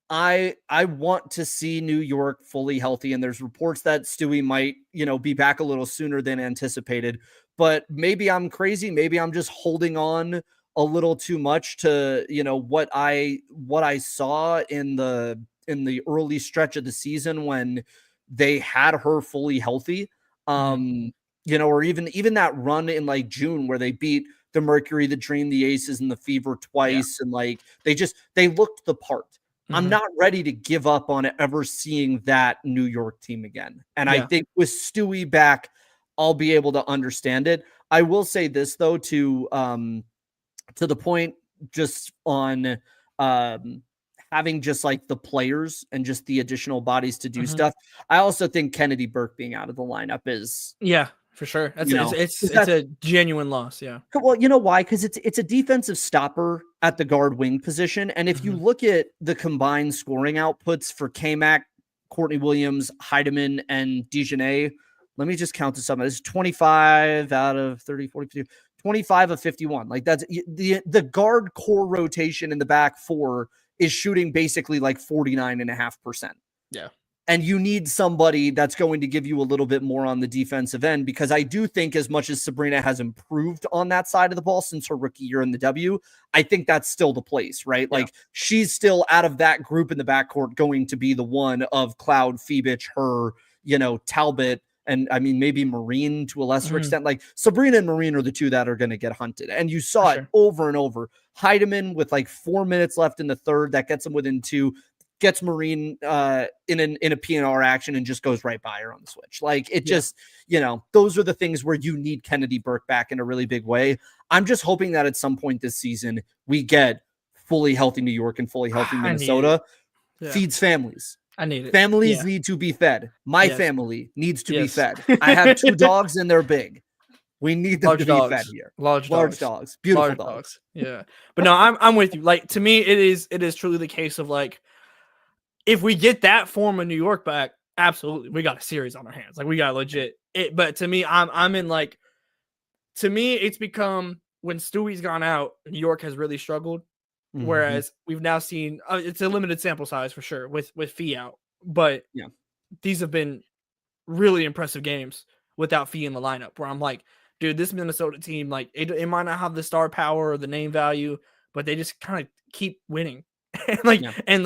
I want to see New York fully healthy. And there's reports that Stewie might, be back a little sooner than anticipated. But maybe I'm crazy. Maybe I'm just holding on a little too much to, what I saw in the early stretch of the season when they had her fully healthy. Or even that run in like June where they beat the Mercury, the Dream, the Aces, and the Fever twice. And like they looked the part. I'm not ready to give up on ever seeing that New York team again. And I think with Stewie back, I'll be able to understand it. I will say this though, to the point just on having just like the players and just the additional bodies to do stuff. I also think Kennedy Burke being out of the lineup is, yeah, for sure. That's it's a genuine loss. Yeah. Well, you know why? Because it's a defensive stopper at the guard wing position. And if you look at the combined scoring outputs for K-Mac, Courtney Williams, Heidemann, and Dejanay, let me just count this up. This is 25 out of 30, 40, 50, 25 of 51. Like that's the guard core rotation in the back four is shooting basically like 49.5%. Yeah. And you need somebody that's going to give you a little bit more on the defensive end, because I do think as much as Sabrina has improved on that side of the ball since her rookie year in the W, I think that's still the place, right? Yeah. Like she's still out of that group in the backcourt going to be the one of Cloud, Phoebich, her, Talbot, and I mean, maybe Marine to a lesser extent. Like Sabrina and Marine are the two that are going to get hunted. And you saw it over and over. Heidemann with like 4 minutes left in the third, that gets them within 2. Gets Marine in a PNR action and just goes right by her on the switch. Like it just, those are the things where you need Kennedy Burke back in a really big way. I'm just hoping that at some point this season we get fully healthy New York and fully healthy Minnesota. Feeds families. I need it. Families need to be fed. My family needs to be fed. I have 2 dogs and they're big. We need them to be fed here. Large dogs. Beautiful large dogs. Yeah. But no, I'm with you. Like to me, it is truly the case of like, if we get that form of New York back, absolutely, we got a series on our hands. Like we got legit. But to me, I'm in like, to me, it's become when Stewie's gone out, New York has really struggled. Whereas we've now seen it's a limited sample size for sure with Phee out, but these have been really impressive games without Phee in the lineup. Where I'm like, dude, this Minnesota team, like it might not have the star power or the name value, but they just kind of keep winning. and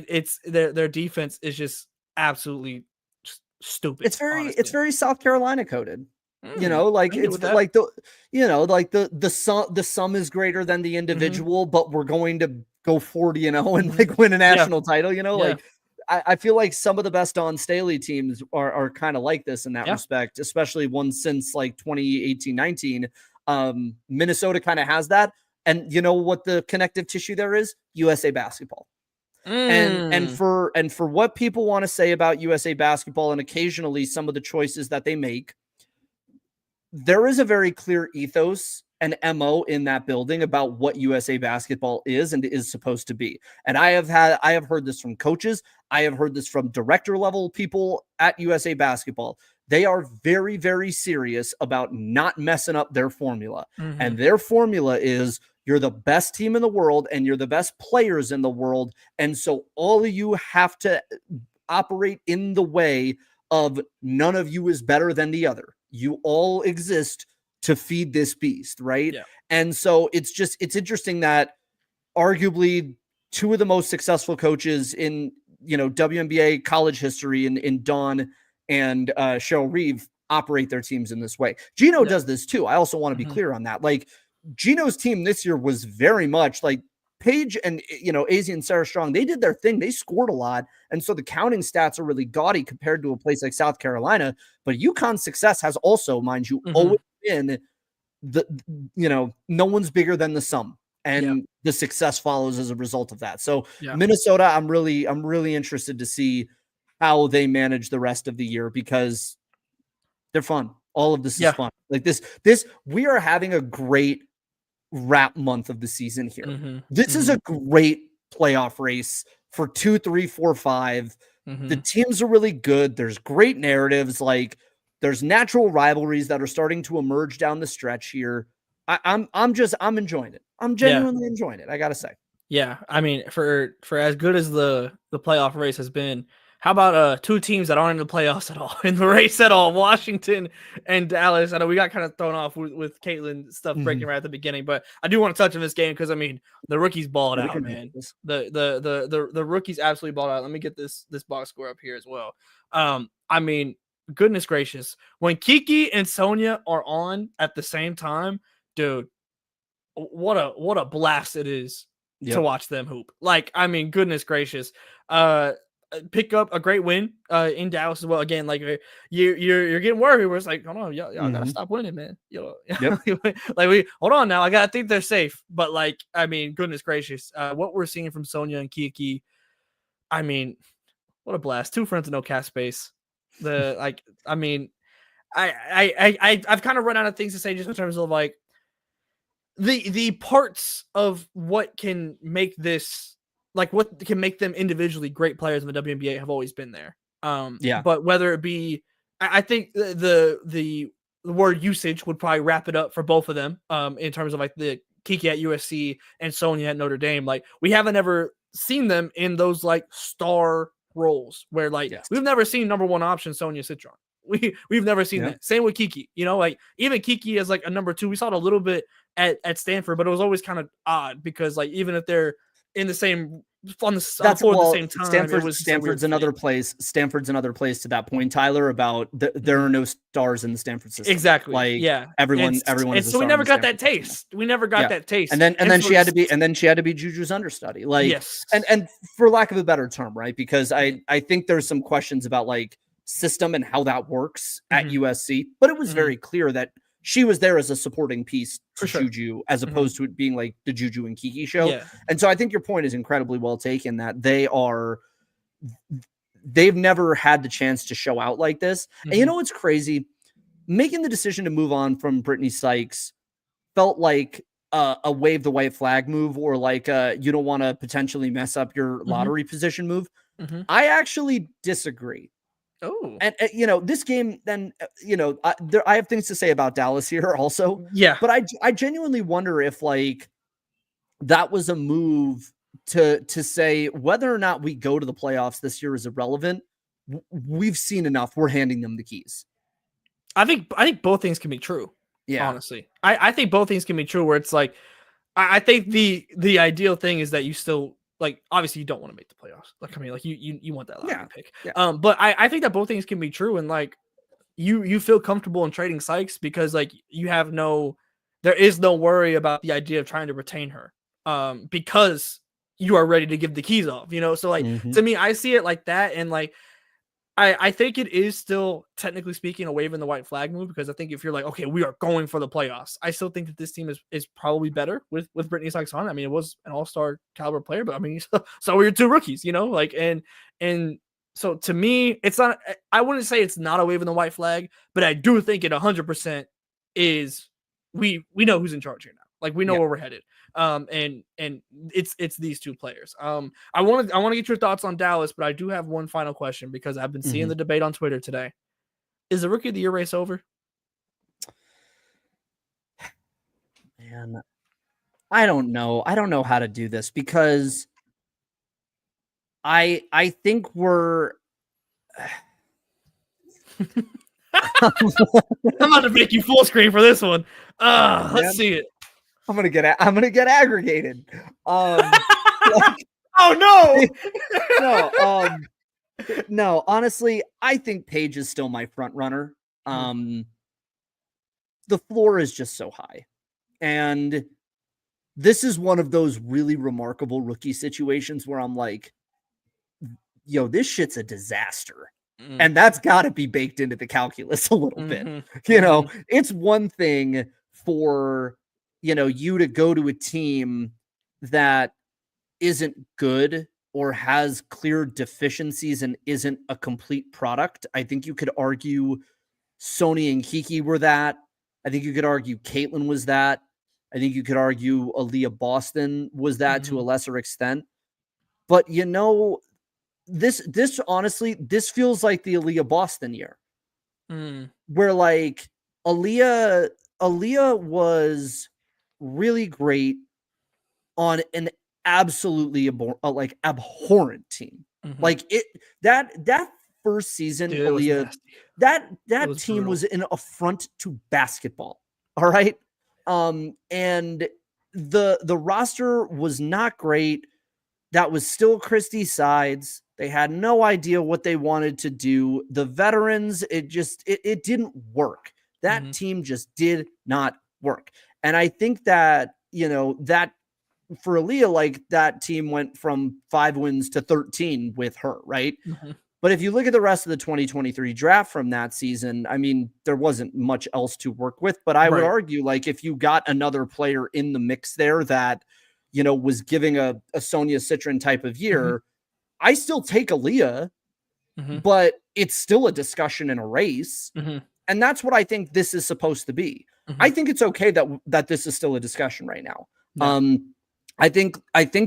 it's their defense is just absolutely just stupid. It's very South Carolina coded. Like it's like the sum is greater than the individual, but we're going to go 40-0 and like win a national title. Like I feel like some of the best Dawn Staley teams are kind of like this in that respect, especially ones since like 2018-19. Minnesota kind of has that. And you know what the connective tissue there is? USA basketball. And for what people want to say about USA basketball and occasionally some of the choices that they make, there is a very clear ethos and MO in that building about what USA basketball is and is supposed to be. And I have heard this from coaches. I have heard this from director level people at USA basketball. They are very, very serious about not messing up their formula. And their formula is you're the best team in the world and you're the best players in the world. And so all of you have to operate in the way of none of you is better than the other. You all exist to feed this beast, right? Yeah. And so it's interesting that arguably two of the most successful coaches in WNBA college history in Dawn and Cheryl Reeve operate their teams in this way. Gino does this too. I also want to be clear on that. Like Gino's team this year was very much like Paige and AZ and Sarah Strong. They did their thing. They scored a lot, and so the counting stats are really gaudy compared to a place like South Carolina. But UConn's success has also, mind you, always been no one's bigger than the sum. And the success follows as a result of that. So Minnesota, I'm really interested to see how they manage the rest of the year because they're fun. All of this is fun. Like this, we are having a great wrap month of the season here. This is a great playoff race for 2, 3, 4, 5. The teams are really good. There's great narratives. Like there's natural rivalries that are starting to emerge down the stretch here. I'm enjoying it. I'm genuinely enjoying it. I gotta say. Yeah, I mean, for as good as the playoff race has been, how about two teams that aren't in the playoffs at all, in the race at all? Washington and Dallas. I know we got kind of thrown off with Caitlin stuff breaking right at the beginning, but I do want to touch on this game because I mean the rookies balled out, man. The rookies absolutely balled out. Let me get this box score up here as well. I mean, goodness gracious, when Kiki and Sonia are on at the same time, dude, what a blast it is to watch them hoop. Like, I mean, goodness gracious. Pick up a great win in Dallas as well. Again, like you're getting worried where it's like, hold on, y'all gotta stop winning, man. Like we hold on now. I gotta think they're safe. But like, I mean, goodness gracious, what we're seeing from Sonia and Kiki, I mean, what a blast. 2 friends and no cast space. I've kind of run out of things to say just in terms of like the parts of what can make this, like what can make them individually great players in the WNBA have always been there. But whether it be, I think the word usage would probably wrap it up for both of them. In terms of like the Kiki at USC and Sonia at Notre Dame, like we haven't ever seen them in those like star roles where like we've never seen number 1 option Sonia Citron. We've never seen that. Same with Kiki, like even Kiki as like a number 2, we saw it a little bit at Stanford, but it was always kind of odd because like even if they're in the same on the floor at the same time, Stanford's another place. Stanford's another place to that point, Tyler, about there are no stars in the Stanford system. Exactly. Like everyone is so we never got that taste. We never got that taste. And then she had to be Juju's understudy. Like and for lack of a better term, right? Because I think there's some questions about like system and how that works at USC, but it was very clear that she was there as a supporting piece to Juju as opposed to it being like the Juju and Kiki show. And so I think your point is incredibly well taken that they've never had the chance to show out like this. And you know what's crazy? Making the decision to move on from Brittany Sykes felt like a wave the white flag move or like you don't want to potentially mess up your lottery position move. I actually disagree. Oh, and this game, then I have things to say about Dallas here also. But I genuinely wonder if like that was a move to say whether or not we go to the playoffs this year is irrelevant. We've seen enough. We're handing them the keys. I think both things can be true. Yeah, honestly, I think both things can be true. Where it's like, I think the ideal thing is that you still. Like, obviously, you don't want to make the playoffs. Like, I mean, like you want that lottery pick. But I think that both things can be true, and like you feel comfortable in trading Sykes because like there is no worry about the idea of trying to retain her, because you are ready to give the keys off. So like to me, I see it like that, and like I think it is still technically speaking a wave in the white flag move because I think if you're like, okay, we are going for the playoffs, I still think that this team is probably better with Brittany Sykes on. I mean, it was an all-star caliber player, but I mean, so were your 2 rookies, like, and so to me, it's not, I wouldn't say it's not a wave in the white flag, but I do think it 100% is, we know who's in charge here now. Like we know where we're headed. And it's these 2 players. I want to get your thoughts on Dallas, but I do have one final question because I've been seeing the debate on Twitter today. Is the Rookie of the Year race over? Man, I don't know. I don't know how to do this because I think we're I'm about to make you full screen for this one. Let's see it. I'm gonna get aggregated. Oh no! No, honestly, I think Paige is still my front runner. The floor is just so high. And this is one of those really remarkable rookie situations where I'm like, yo, this shit's a disaster. And that's got to be baked into the calculus a little bit. You know, it's one thing for, you know, you to go to a team that isn't good or has clear deficiencies and isn't a complete product. I think you could argue Shaunie and Kiki were that. I think you could argue Caitlyn was that. I think you could argue Aaliyah Boston was that to a lesser extent. But, you know, this honestly, this feels like the Aaliyah Boston year. Where, like, Aaliyah was really great on an absolutely abhorrent team. Like that first season, Dude, Aaliyah, that team brutal. was an affront to basketball. All right. And the roster was not great. That was still Christie's sides. They had no idea what they wanted to do. The veterans, it didn't work. That team just did not work. And I think that, you know, that for Aaliyah, like that team went from 5 wins to 13 with her, right? But if you look at the rest of the 2023 draft from that season, I mean, there wasn't much else to work with. But I would argue, like, if you got another player in the mix there that, you know, was giving a Sonia Citron type of year, I still take Aaliyah, but it's still a discussion and a race. And that's what I think this is supposed to be. I think it's okay that this is still a discussion right now. I think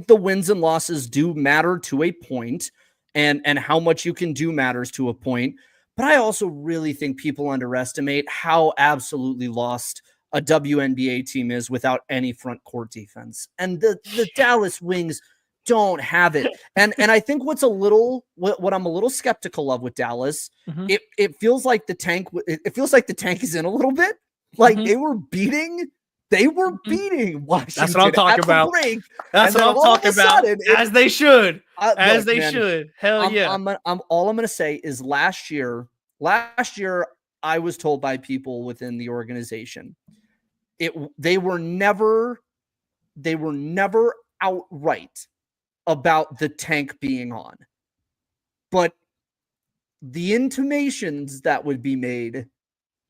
the wins and losses do matter to a point, and how much you can do matters to a point. But I also really think people underestimate how absolutely lost a WNBA team is without any front court defense. And the Dallas Wings don't have it. And I think what I'm a little skeptical of with Dallas, it feels like the tank is in a little bit. Like they were beating Washington. That's what I'm talking about. That's what I'm talking about. As they should. Hell yeah. All I'm gonna say is last year, I was told by people within the organization, they were never outright about the tank being on. But the intimations that would be made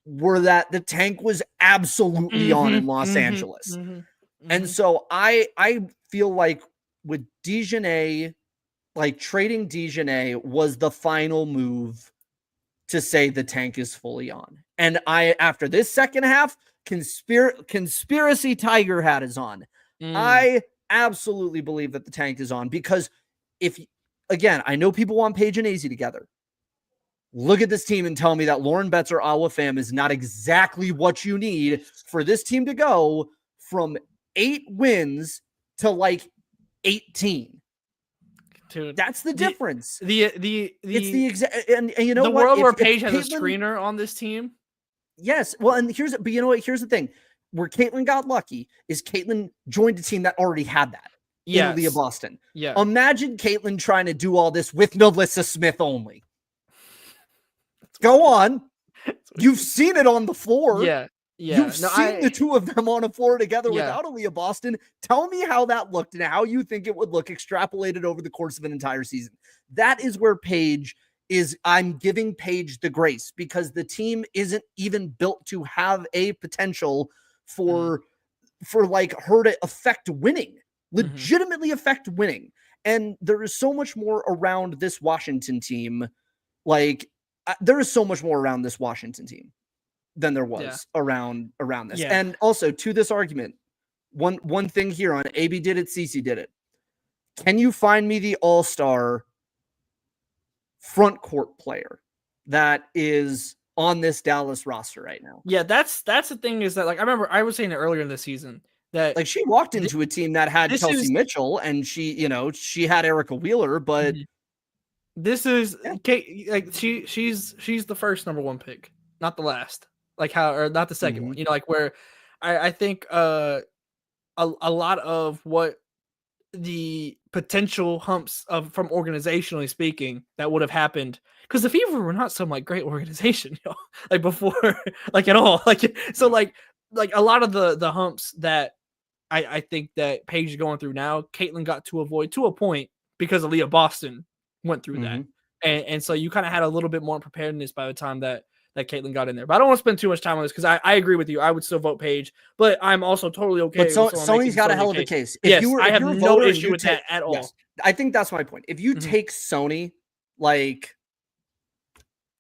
were that the tank was absolutely on in Los Angeles. And so I feel like with Dejanay, like trading Dejanay was the final move to say the tank is fully on. And after this second half, conspiracy tiger hat is on. I absolutely believe that the tank is on because again, I know people want Paige and AZ together. Look at this team and tell me that Lauren Betts or Awa Pham is not exactly what you need for this team to go from 8 wins to like 18. Dude, that's the difference. It's the exact, and you know the what? world where Paige has a screener on this team. Yes, well, and but you know what? Here's the thing: where Caitlyn got lucky is Caitlyn joined a team that already had that. In Leah Boston. Yeah. Imagine Caitlyn trying to do all this with Melissa Smith only. Go on. You've seen it on the floor. Yeah. You've seen the two of them on a floor together without Aaliyah Boston. Tell me how that looked and how you think it would look extrapolated over the course of an entire season. That is where Paige is. I'm giving Paige the grace because the team isn't even built to have a potential for like her to affect winning, legitimately affect winning. And there is so much more around this Washington team. Like there is so much more around this Washington team than there was around this. And also to this argument, one thing here on AB did it, CC did it. Can you find me the all-star front court player that is on this Dallas roster right now? Yeah, that's the thing is that, like, I remember I was saying it earlier in the season that like she walked into a team that had Kelsey Mitchell and she had Erica Wheeler, but this is like she's the first number 1 pick. not the last. Like how, or not the second one. You know, like where I think a lot of what the potential humps of from organizationally speaking that would have happened, because the Fever were not some like great organization, you know, like before, like at all. Like so like a lot of the humps that I think that Paige is going through now, Caitlyn got to avoid to a point because Aaliyah Boston went through that. And so you kind of had a little bit more preparedness by the time that Caitlyn got in there. But I don't want to spend too much time on this because I agree with you. I would still vote Paige, but I'm also totally okay but with Sony's got a hell of a case. Yes, I have no issue with that at all. Yes, I think that's my point. If you take Sony, like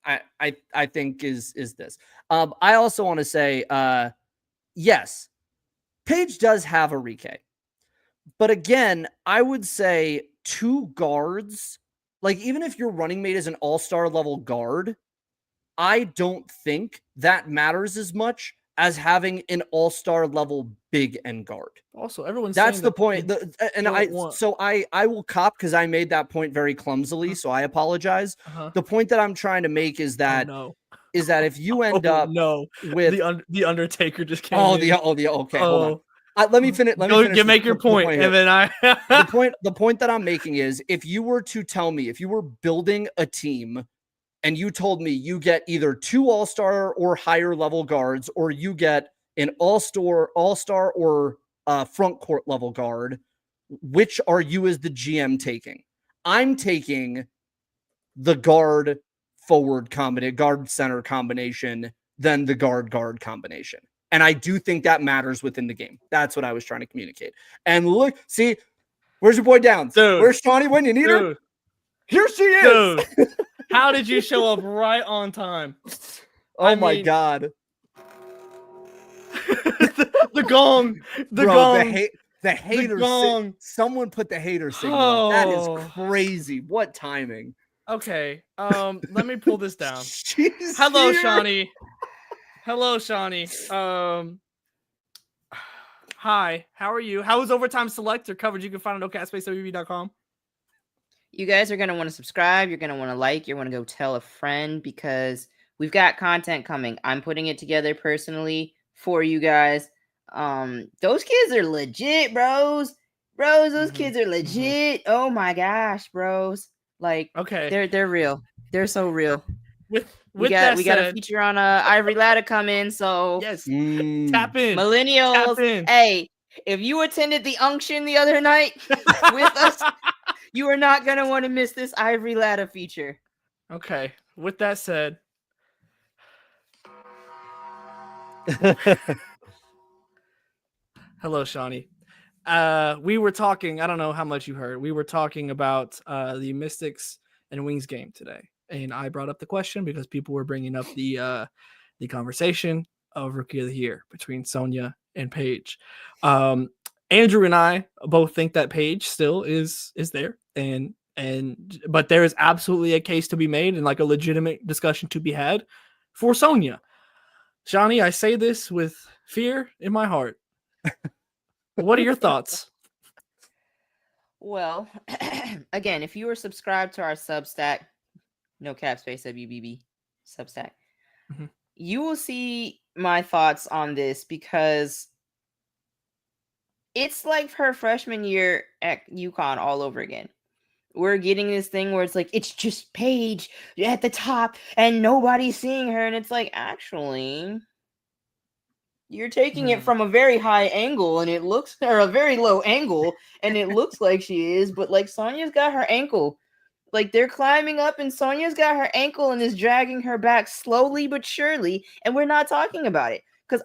I think is this. I also want to say, yes, Paige does have a Rike. But again, I would say 2 guards, like even if your running mate is an all-star level guard, I don't think that matters as much as having an all-star level big end guard. Also, everyone's that's the that point. I will cop because I made that point very clumsily, so I apologize. The point that I'm trying to make is that if you end up with the Undertaker just came in. Okay, hold on. Let me finish. Make your point, and then the point that I'm making is, if you were to tell me, if you were building a team and you told me you get either 2 all-star or higher level guards, or you get an all-star or front court level guard, which are you as the GM taking? I'm taking the guard forward combination, guard center combination, than the guard combination. And I do think that matters within the game. That's what I was trying to communicate. And look, see, where's your boy Downs? Dude, where's Shaunie when you need her? Here she is. Dude, how did you show up right on time? My God. the gong. The hater. Someone put the hater signal up. That is crazy. What timing? Okay. Let me pull this down. Hello, Shaunie. Hello, Shaunie. Hi, how are you? How is Overtime Selector coverage? You can find it on ocastspacewb.com. You guys are going to want to subscribe. You're going to want to like. You're going to go tell a friend, because we've got content coming. I'm putting it together personally for you guys. Those kids are legit, bros. Those kids are legit. Oh my gosh, bros. Like, okay, they're real. They're so real. We got a feature on Ivory Ladder coming, so yes, tap in, millennials. Tap in. Hey, if you attended the unction the other night with us, you are not gonna want to miss this Ivory Ladder feature. Okay, with that said, hello, Shaunie. We were talking. I don't know how much you heard. We were talking about the Mystics and Wings game today. And I brought up the question because people were bringing up the conversation of Rookie of the Year between Sonya and Paige. Andrew and I both think that Paige still is there, but there is absolutely a case to be made and like a legitimate discussion to be had for Sonya. Shaunie, I say this with fear in my heart. What are your thoughts? Well, again, if you are subscribed to our Substack, no cap space WBB Substack, you will see my thoughts on this, because it's like her freshman year at UConn all over again. We're getting this thing where it's like, it's just Paige at the top and nobody's seeing her. And it's like, actually, you're taking it from a very high angle and it looks, or a very low angle, and it looks like she is, but like Sonya's got her ankle. Like, they're climbing up and Sonya's got her ankle and is dragging her back slowly but surely, and we're not talking about it. Because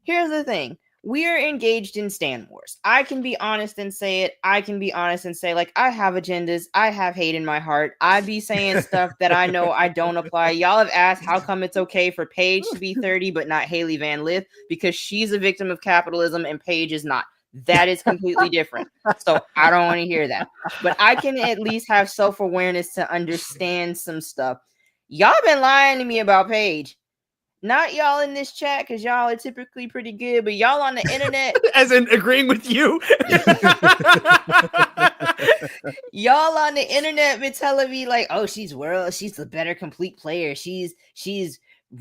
here's the thing. We are engaged in Stan Wars. I can be honest and say it. I can be honest and say, like, I have agendas. I have hate in my heart. I be saying stuff that I know I don't apply. Y'all have asked how come it's okay for Paige to be 30 but not Haley Van Lith, because she's a victim of capitalism and Paige is not. That is completely different. So I don't want to hear that. But I can at least have self-awareness to understand some stuff. Y'all been lying to me about Paige. not y'all in this chat because y'all are typically pretty good, but y'all on the internet, As in agreeing with you. y'all on the internet been telling me like, oh, she's the better complete player. She's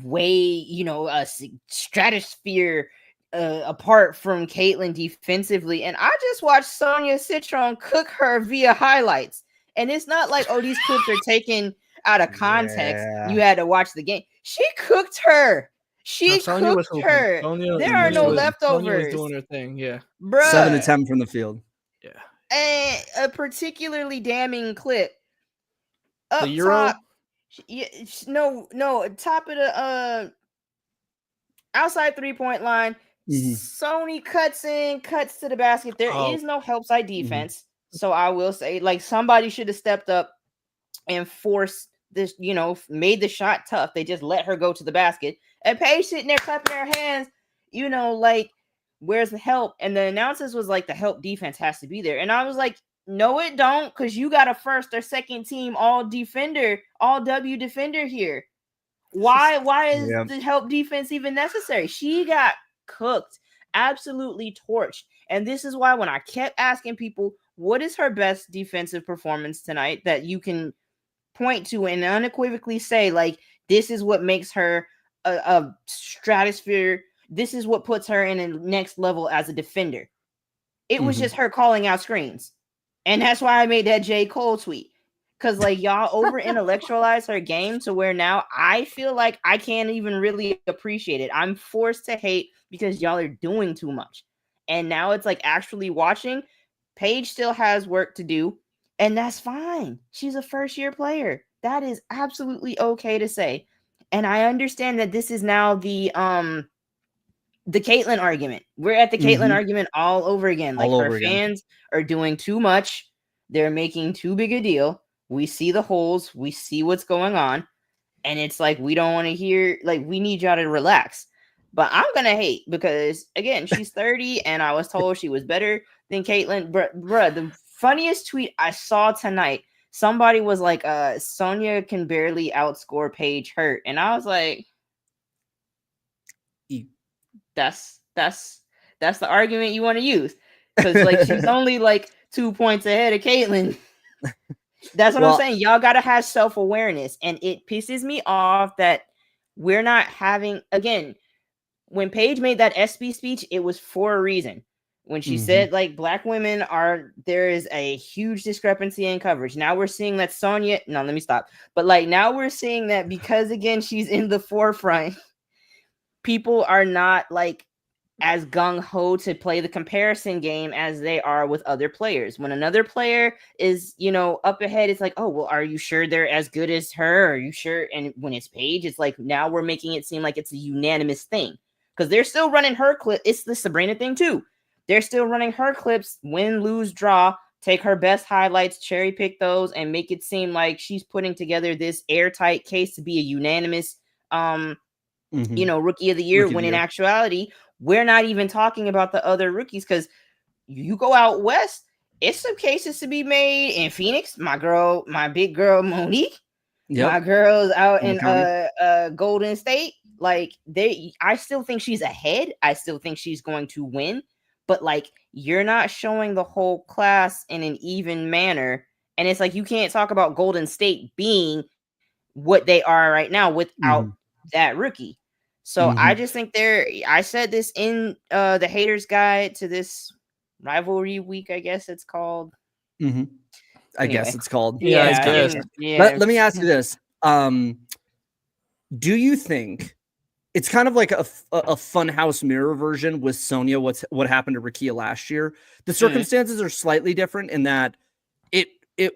way, a stratosphere apart from Caitlyn defensively. And I just watched Sonia Citron cook her via highlights. And it's not like, oh, these clips are taken out of context. Yeah. You had to watch the game. She cooked her. She Sonia was cooked hooping. her. Sonia, There are no Sonia was leftovers. doing her thing, yeah. Bruh. 7 to 10 from the field. Yeah. And a particularly damning clip. Up The Euro? top. Yeah, no, top of the outside 3-point line. Sony cuts to the basket. There is no help side defense. So I will say, like, somebody should have stepped up and forced this, made the shot tough. They just let her go to the basket. And Paige sitting there clapping her hands, like, where's the help? And the announcers was like, the help defense has to be there. And I was like, no, it don't, because you got a first or second team all W defender here. Why is the help defense even necessary? She got cooked, absolutely torched. And this is why when I kept asking people, what is her best defensive performance tonight that you can point to and unequivocally say, like, this is what makes her a stratosphere. This is what puts her in a next level as a defender. It was just her calling out screens. And that's why I made that J. Cole tweet. Because, like, y'all over-intellectualize her game to where now I feel like I can't even really appreciate it. I'm forced to hate because y'all are doing too much. And now it's, like, actually watching. Paige still has work to do. And that's fine. She's a first-year player. That is absolutely okay to say. And I understand that this is now the Caitlyn argument. We're at the Caitlyn argument all over again. Like, her fans are doing too much. They're making too big a deal. We see the holes. We see what's going on. And it's like, we don't want to hear, like, we need y'all to relax. But I'm going to hate because, again, she's 30 and I was told she was better than Caitlyn. Bruh, the funniest tweet I saw tonight, somebody was like, Sonia can barely outscore Paige Hurt. And I was like, that's the argument you want to use. Because, like, she's only, like, 2 points ahead of Caitlyn. That's what I'm saying. Y'all got to have self-awareness. And it pisses me off that we're not having, again, when Paige made that SB speech, it was for a reason. When she said, like, black women there is a huge discrepancy in coverage. Now we're seeing that Sonia, no, let me stop. But, like, now we're seeing that because, again, she's in the forefront, people are not, like, as gung-ho to play the comparison game as they are with other players. When another player is, up ahead, it's like, oh, well, are you sure they're as good as her? Are you sure? And when it's Paige, it's like, now we're making it seem like it's a unanimous thing. Because they're still running her clip. It's the Sabrina thing, too. They're still running her clips, win, lose, draw, take her best highlights, cherry pick those, and make it seem like she's putting together this airtight case to be a unanimous, rookie of the year, when in actuality, we're not even talking about the other rookies, because you go out west, it's some cases to be made in Phoenix. My big girl Monique, my girls out in Golden State, like I still think she's ahead. I still think she's going to win, but like you're not showing the whole class in an even manner, and it's like you can't talk about Golden State being what they are right now without that rookie. So I just think I said this in the haters guide to this rivalry week, I guess it's called. I guess it's called. Yeah. Let me ask you this. Do you think it's kind of like a funhouse mirror version with Sonia, what happened to Rakia last year? The circumstances are slightly different in that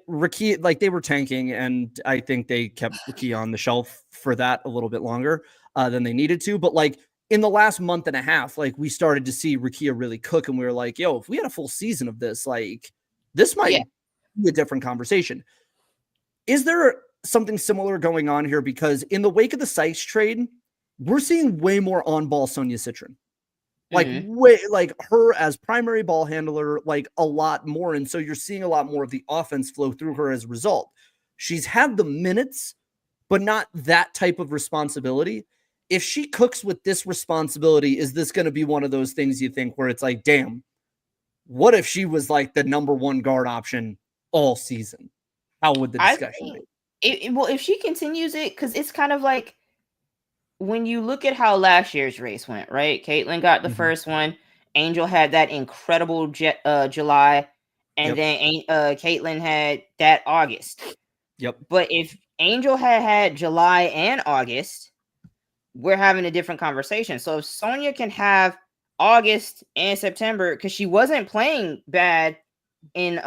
Rakia, like, they were tanking, and I think they kept Rakia on the shelf for that a little bit longer than they needed to. But like in the last month and a half, like we started to see Rakia really cook, and we were like, yo, if we had a full season of this, like this might be a different conversation. Is there something similar going on here? Because in the wake of the Sykes trade, we're seeing way more on-ball Sonia Citron. Like way, like her as primary ball handler, like a lot more. And so you're seeing a lot more of the offense flow through her as a result. She's had the minutes, but not that type of responsibility. if she cooks with this responsibility, is this going to be one of those things you think where it's like, damn, what if she was like the number one guard option all season? How would the discussion be? Well, if she continues it, because it's kind of like when you look at how last year's race went, right? Caitlyn got the first one. Angel had that incredible July, and then Caitlyn had that August. Yep. But if Angel had July and August, we're having a different conversation. So if Sonya can have August and September, because she wasn't playing bad in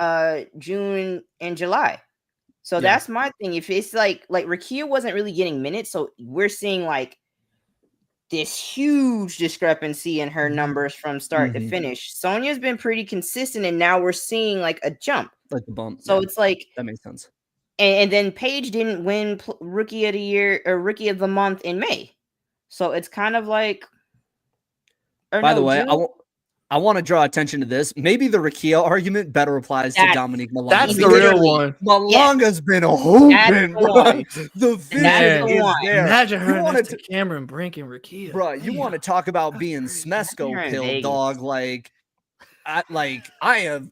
June and July. So that's my thing. If it's like Rakia wasn't really getting minutes, so we're seeing like this huge discrepancy in her numbers from start to finish. Sonya's been pretty consistent, and now we're seeing like a jump, like the bump. So it's like that makes sense. And then Paige didn't win Rookie of the Year or Rookie of the Month in May, so it's kind of like. By the way, I want to draw attention to this. Maybe the Rakia argument better applies to Dominique Malonga. That's the real one. Malonga's been hooping, bro. The vision is there. Imagine her next to Cameron Brink and Rakia. Bro, you want to talk about being Smesco pill, dog? I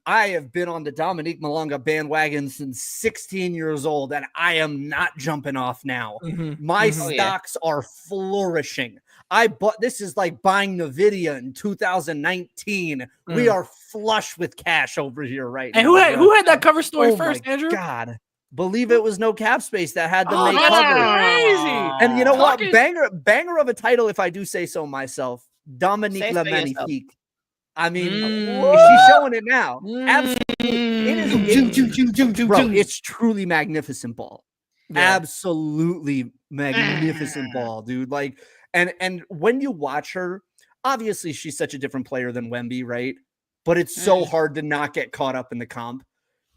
have been on the Dominique Malonga bandwagon since 16 years old, and I am not jumping off now. My stocks are flourishing. This is like buying Nvidia in 2019. We are flush with cash over here right now. And who had that cover story first, Andrew? God. Believe it was No Cap Space that had the make cover. Crazy. And you know what? Banger of a title, if I do say so myself. Dominique Le Magnifique. I mean, she's showing it now. Absolutely. It is, bro, it's truly magnificent ball. Absolutely magnificent ball, dude. Like, and when you watch her, obviously she's such a different player than Wemby, right? But it's so hard to not get caught up in the comp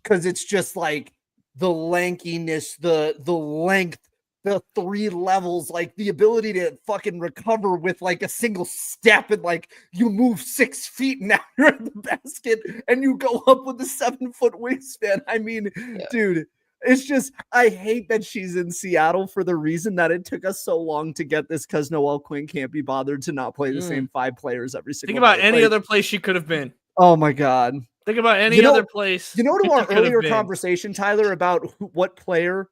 because it's just like the lankiness, the length, the 3 levels, like the ability to fucking recover with like a single step, and like you move 6 feet and now you're at the basket and you go up with a 7-foot wingspan. I mean, dude, it's just, I hate that she's in Seattle for the reason that it took us so long to get this, because Noelle Quinn can't be bothered to not play the same 5 players every single Think about day. any other place she could have been. Oh my God. Think about any other place. You know, to our earlier conversation, Tyler, about what player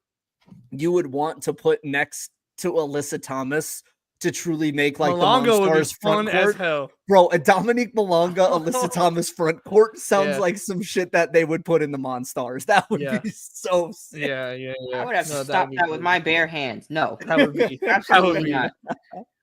you would want to put next to Alyssa Thomas to truly make like Malonga the would be Monstars front fun court. as hell. Bro, a Dominique Malonga, Alyssa Thomas front court sounds like some shit that they would put in the Monstars. That would be so sick. Yeah. I would have stopped that with my bare hands. No, that would be absolutely not.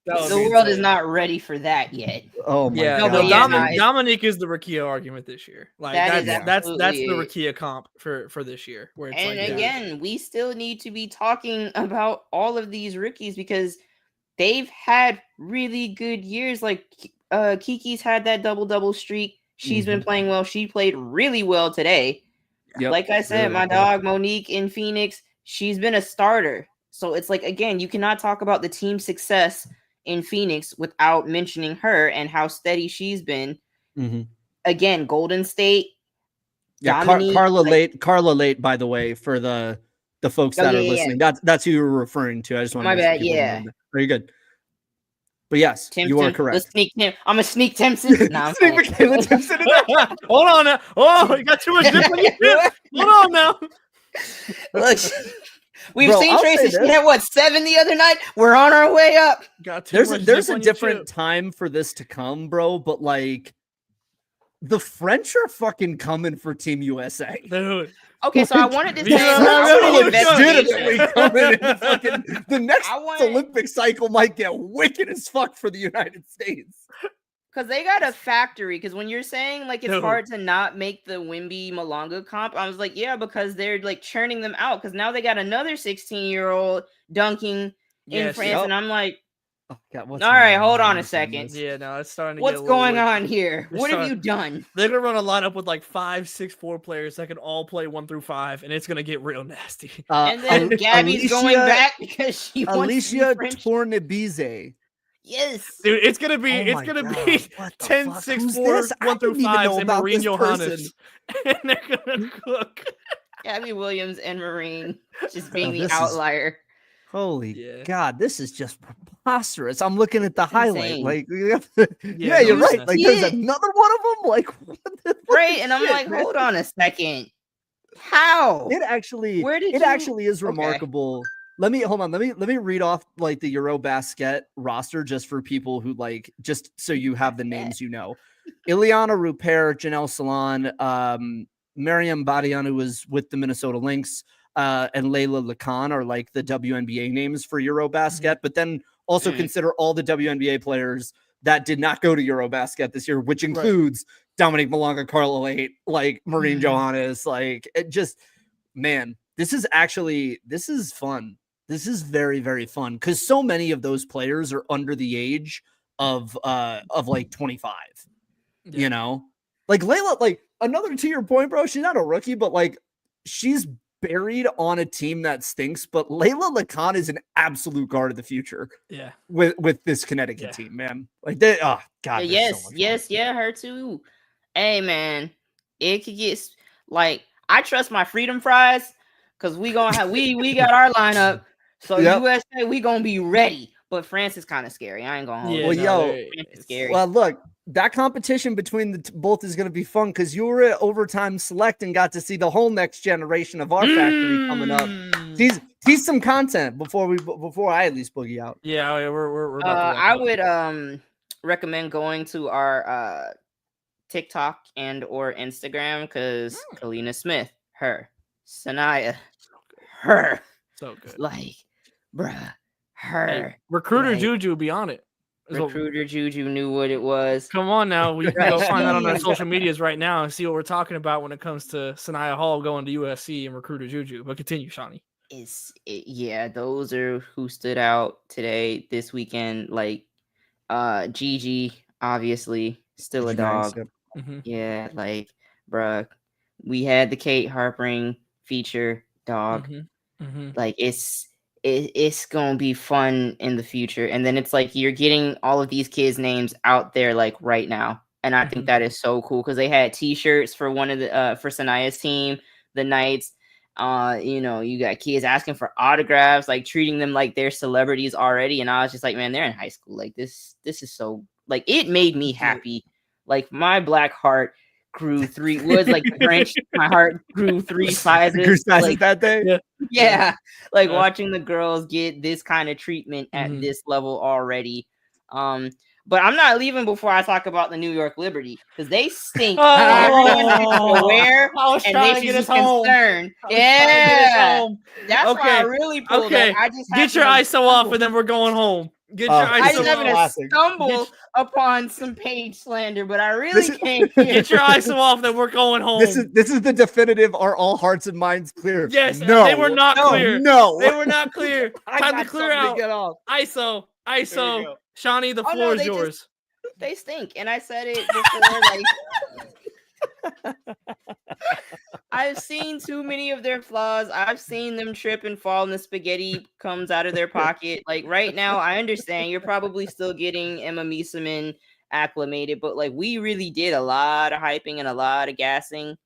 The world is not ready for that yet. Oh my God. No, Dominique is the Rakia argument this year. Like that's the Rakia comp for this year. Where it's again, we still need to be talking about all of these rookies because they've had really good years. Like Kiki's had that double streak. She's been playing well. She played really well today. Yep. Like I said, my dog Monique in Phoenix, she's been a starter. So it's like, again, you cannot talk about the team success in Phoenix without mentioning her and how steady she's been. Again, Golden State. Yeah, Carla Late, by the way, for the folks that are listening. That's who you were referring to. I just want to. My bad. Yeah. Very good. But yes, Timpson, you are correct. I'm a sneak Timpson. No, sneak Michaela Timpson. Hold on now. Oh, you got too much dip on your dip. Hold on now. Look. We've seen Tracy. She had 7 the other night. We're on our way up. There's a different time for this to come, bro. But like, the French are fucking coming for Team USA, dude. Okay, so I wanted to say legitimately coming in fucking, the next Olympic cycle might get wicked as fuck for the United States. Because they got a factory. Because when you're saying like it's hard to not make the Wemby Malonga comp, I was like, yeah, because they're like churning them out. Because now they got another 16-year-old dunking in France, and I'm like, oh, God, all right, hold on a second. Yeah, no, it's starting to What's going on here? What have you done? They're gonna run a lineup with like 5, 6-4 players that can all play 1 through 5, and it's gonna get real nasty. And then Gabby's going back because she wants Alicia Tournebize. Yes, dude, it's gonna be 10, 6, 4, 1 through 5, and Marine Johannes, and they're gonna cook. Gabby Williams and Marine just being the outlier. Holy Yeah. God, this is just preposterous. I'm looking at the highlight. insane. Like, Yeah, yeah, no, you're it's right. Like, see there's it? another one of them. Like, what Right, the and I'm shit, like, man? hold on a second. How? It actually, Where did it you? actually is Okay. remarkable. Let me hold on. Let me read off like the Eurobasket roster just for people who like just so you have the names you know. Ileana Rupert, Janelle Salon, Mariam Badian, who was with the Minnesota Lynx, and Layla Lacan are like the WNBA names for Eurobasket. But then also consider all the WNBA players that did not go to Eurobasket this year, which includes Dominique Malonga, Carla Late, like Maureen Johannes, like it just, man, this is fun. This is very, very fun because so many of those players are under the age of like 25. Yeah. You know, like Layla, like another to your point, bro. She's not a rookie, but like she's buried on a team that stinks. But Layla Lacan is an absolute guard of the future. Yeah, with this Connecticut team, man. Like they, oh God, Yes, yeah, her too. Hey, man, it could get like I trust my freedom fries because we gonna have we got our lineup. So USA, we gonna be ready. But France is kind of scary. I ain't gonna hold well, you. France is scary. Well, look, that competition between the both is going to be fun because you were at overtime select and got to see the whole next generation of our factory coming up. Tease some content before I at least boogie out. Yeah, we're I would recommend going to our TikTok and or Instagram because Kalina Smith, her, Sanaya, her, so good, like, bruh, her. Hey, Recruiter like, Juju be on it. Recruiter Juju knew what it was. Come on now, we can go find that on our social medias right now and see what we're talking about when it comes to Sanaya Hall going to USC and Recruiter Juju. But continue, Shaunie. Yeah, those are who stood out today, this weekend. Like, Gigi, obviously, still a dog. Yeah, like, bruh, we had the Kate Harpering feature dog. Like, it's gonna be fun in the future. And then it's like you're getting all of these kids' names out there like right now. And I think that is so cool because they had t-shirts for one of the for Sanaya's team, the Knights. You know, you got kids asking for autographs, like treating them like they're celebrities already. And I was just like, man, they're in high school. Like this is so like it made me happy. Like my black heart grew my heart grew 3 sizes. Like that day. Yeah. Like watching the girls get this kind of treatment at this level already. But I'm not leaving before I talk about the New York Liberty because they stink. And everyone should be aware and they should be concerned. Yeah. That's why I really pulled up. I just get your ISO off and then we're going home. Get your ISO I just off. happened to stumble upon some page slander, but I really can't get your ISO off that we're going home. This is the definitive. Are all hearts and minds clear? Yes. No. They were not clear. No. They were not clear. Time to clear out. Get off. ISO. Shaunie, the floor is yours. They stink, and I said it before. Like, I've seen too many of their flaws. I've seen them trip and fall, and the spaghetti comes out of their pocket. Like right now, I understand you're probably still getting Emma Mieseman acclimated, but like we really did a lot of hyping and a lot of gassing.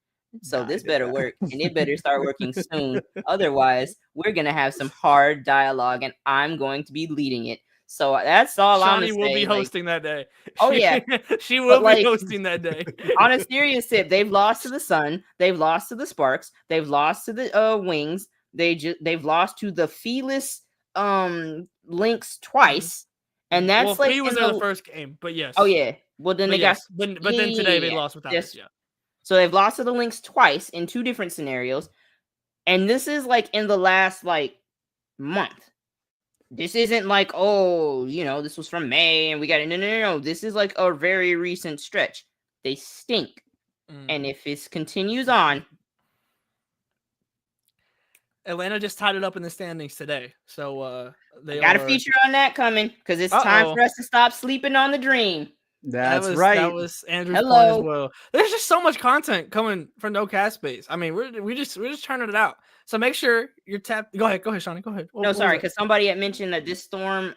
So this better work, and it better start working soon. Otherwise, we're gonna have some hard dialogue, and I'm going to be leading it. So that's all I'm saying. Shaunie will be hosting that day. Oh yeah, she will be hosting that day. On a serious tip, they've lost to the Sun, they've lost to the Sparks, they've lost to the Wings, they've lost to the Feeless Lynx twice, and that's like Phee was in the first game, but yes. Oh yeah, well then but then today they lost without us. Yeah. So they've lost to the Lynx twice in 2 different scenarios, and this is like in the last like month. This isn't like, oh, you know, this was from May and we got it. No. This is like a very recent stretch. They stink. And if this continues on. Atlanta just tied it up in the standings today. So they got a feature on that coming because it's time for us to stop sleeping on the dream. That's right. That was Andrew's point as well. There's just so much content coming from No Cast Space. I mean, we're just turning it out. So make sure you're tapped. Go ahead, Shaunie. Go ahead. No, sorry, because somebody had mentioned that this Storm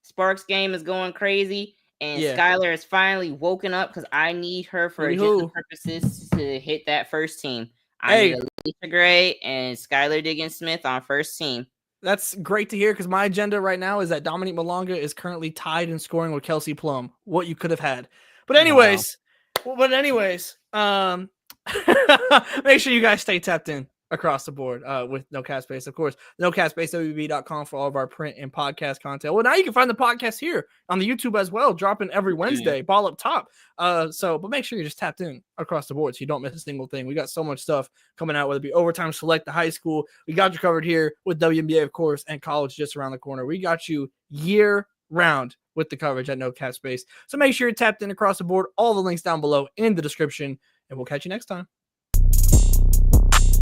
Sparks game is going crazy, and Skylar has finally woken up because I need her for agenda purposes to hit that first team. I need Alicia Gray and Skylar Diggins Smith on first team. That's great to hear because my agenda right now is that Dominique Malonga is currently tied in scoring with Kelsey Plum. What you could have had. But anyways, make sure you guys stay tapped in across the board with No Cap Space, of course. NoCapSpaceWB.com for all of our print and podcast content. Well, now you can find the podcast here on the YouTube as well, dropping every Wednesday, ball up top. But make sure you're just tapped in across the board so you don't miss a single thing. We got so much stuff coming out, whether it be overtime select, the high school. We got you covered here with WNBA, of course, and college just around the corner. We got you year round with the coverage at No Cap Space. So make sure you're tapped in across the board. All the links down below in the description, and we'll catch you next time.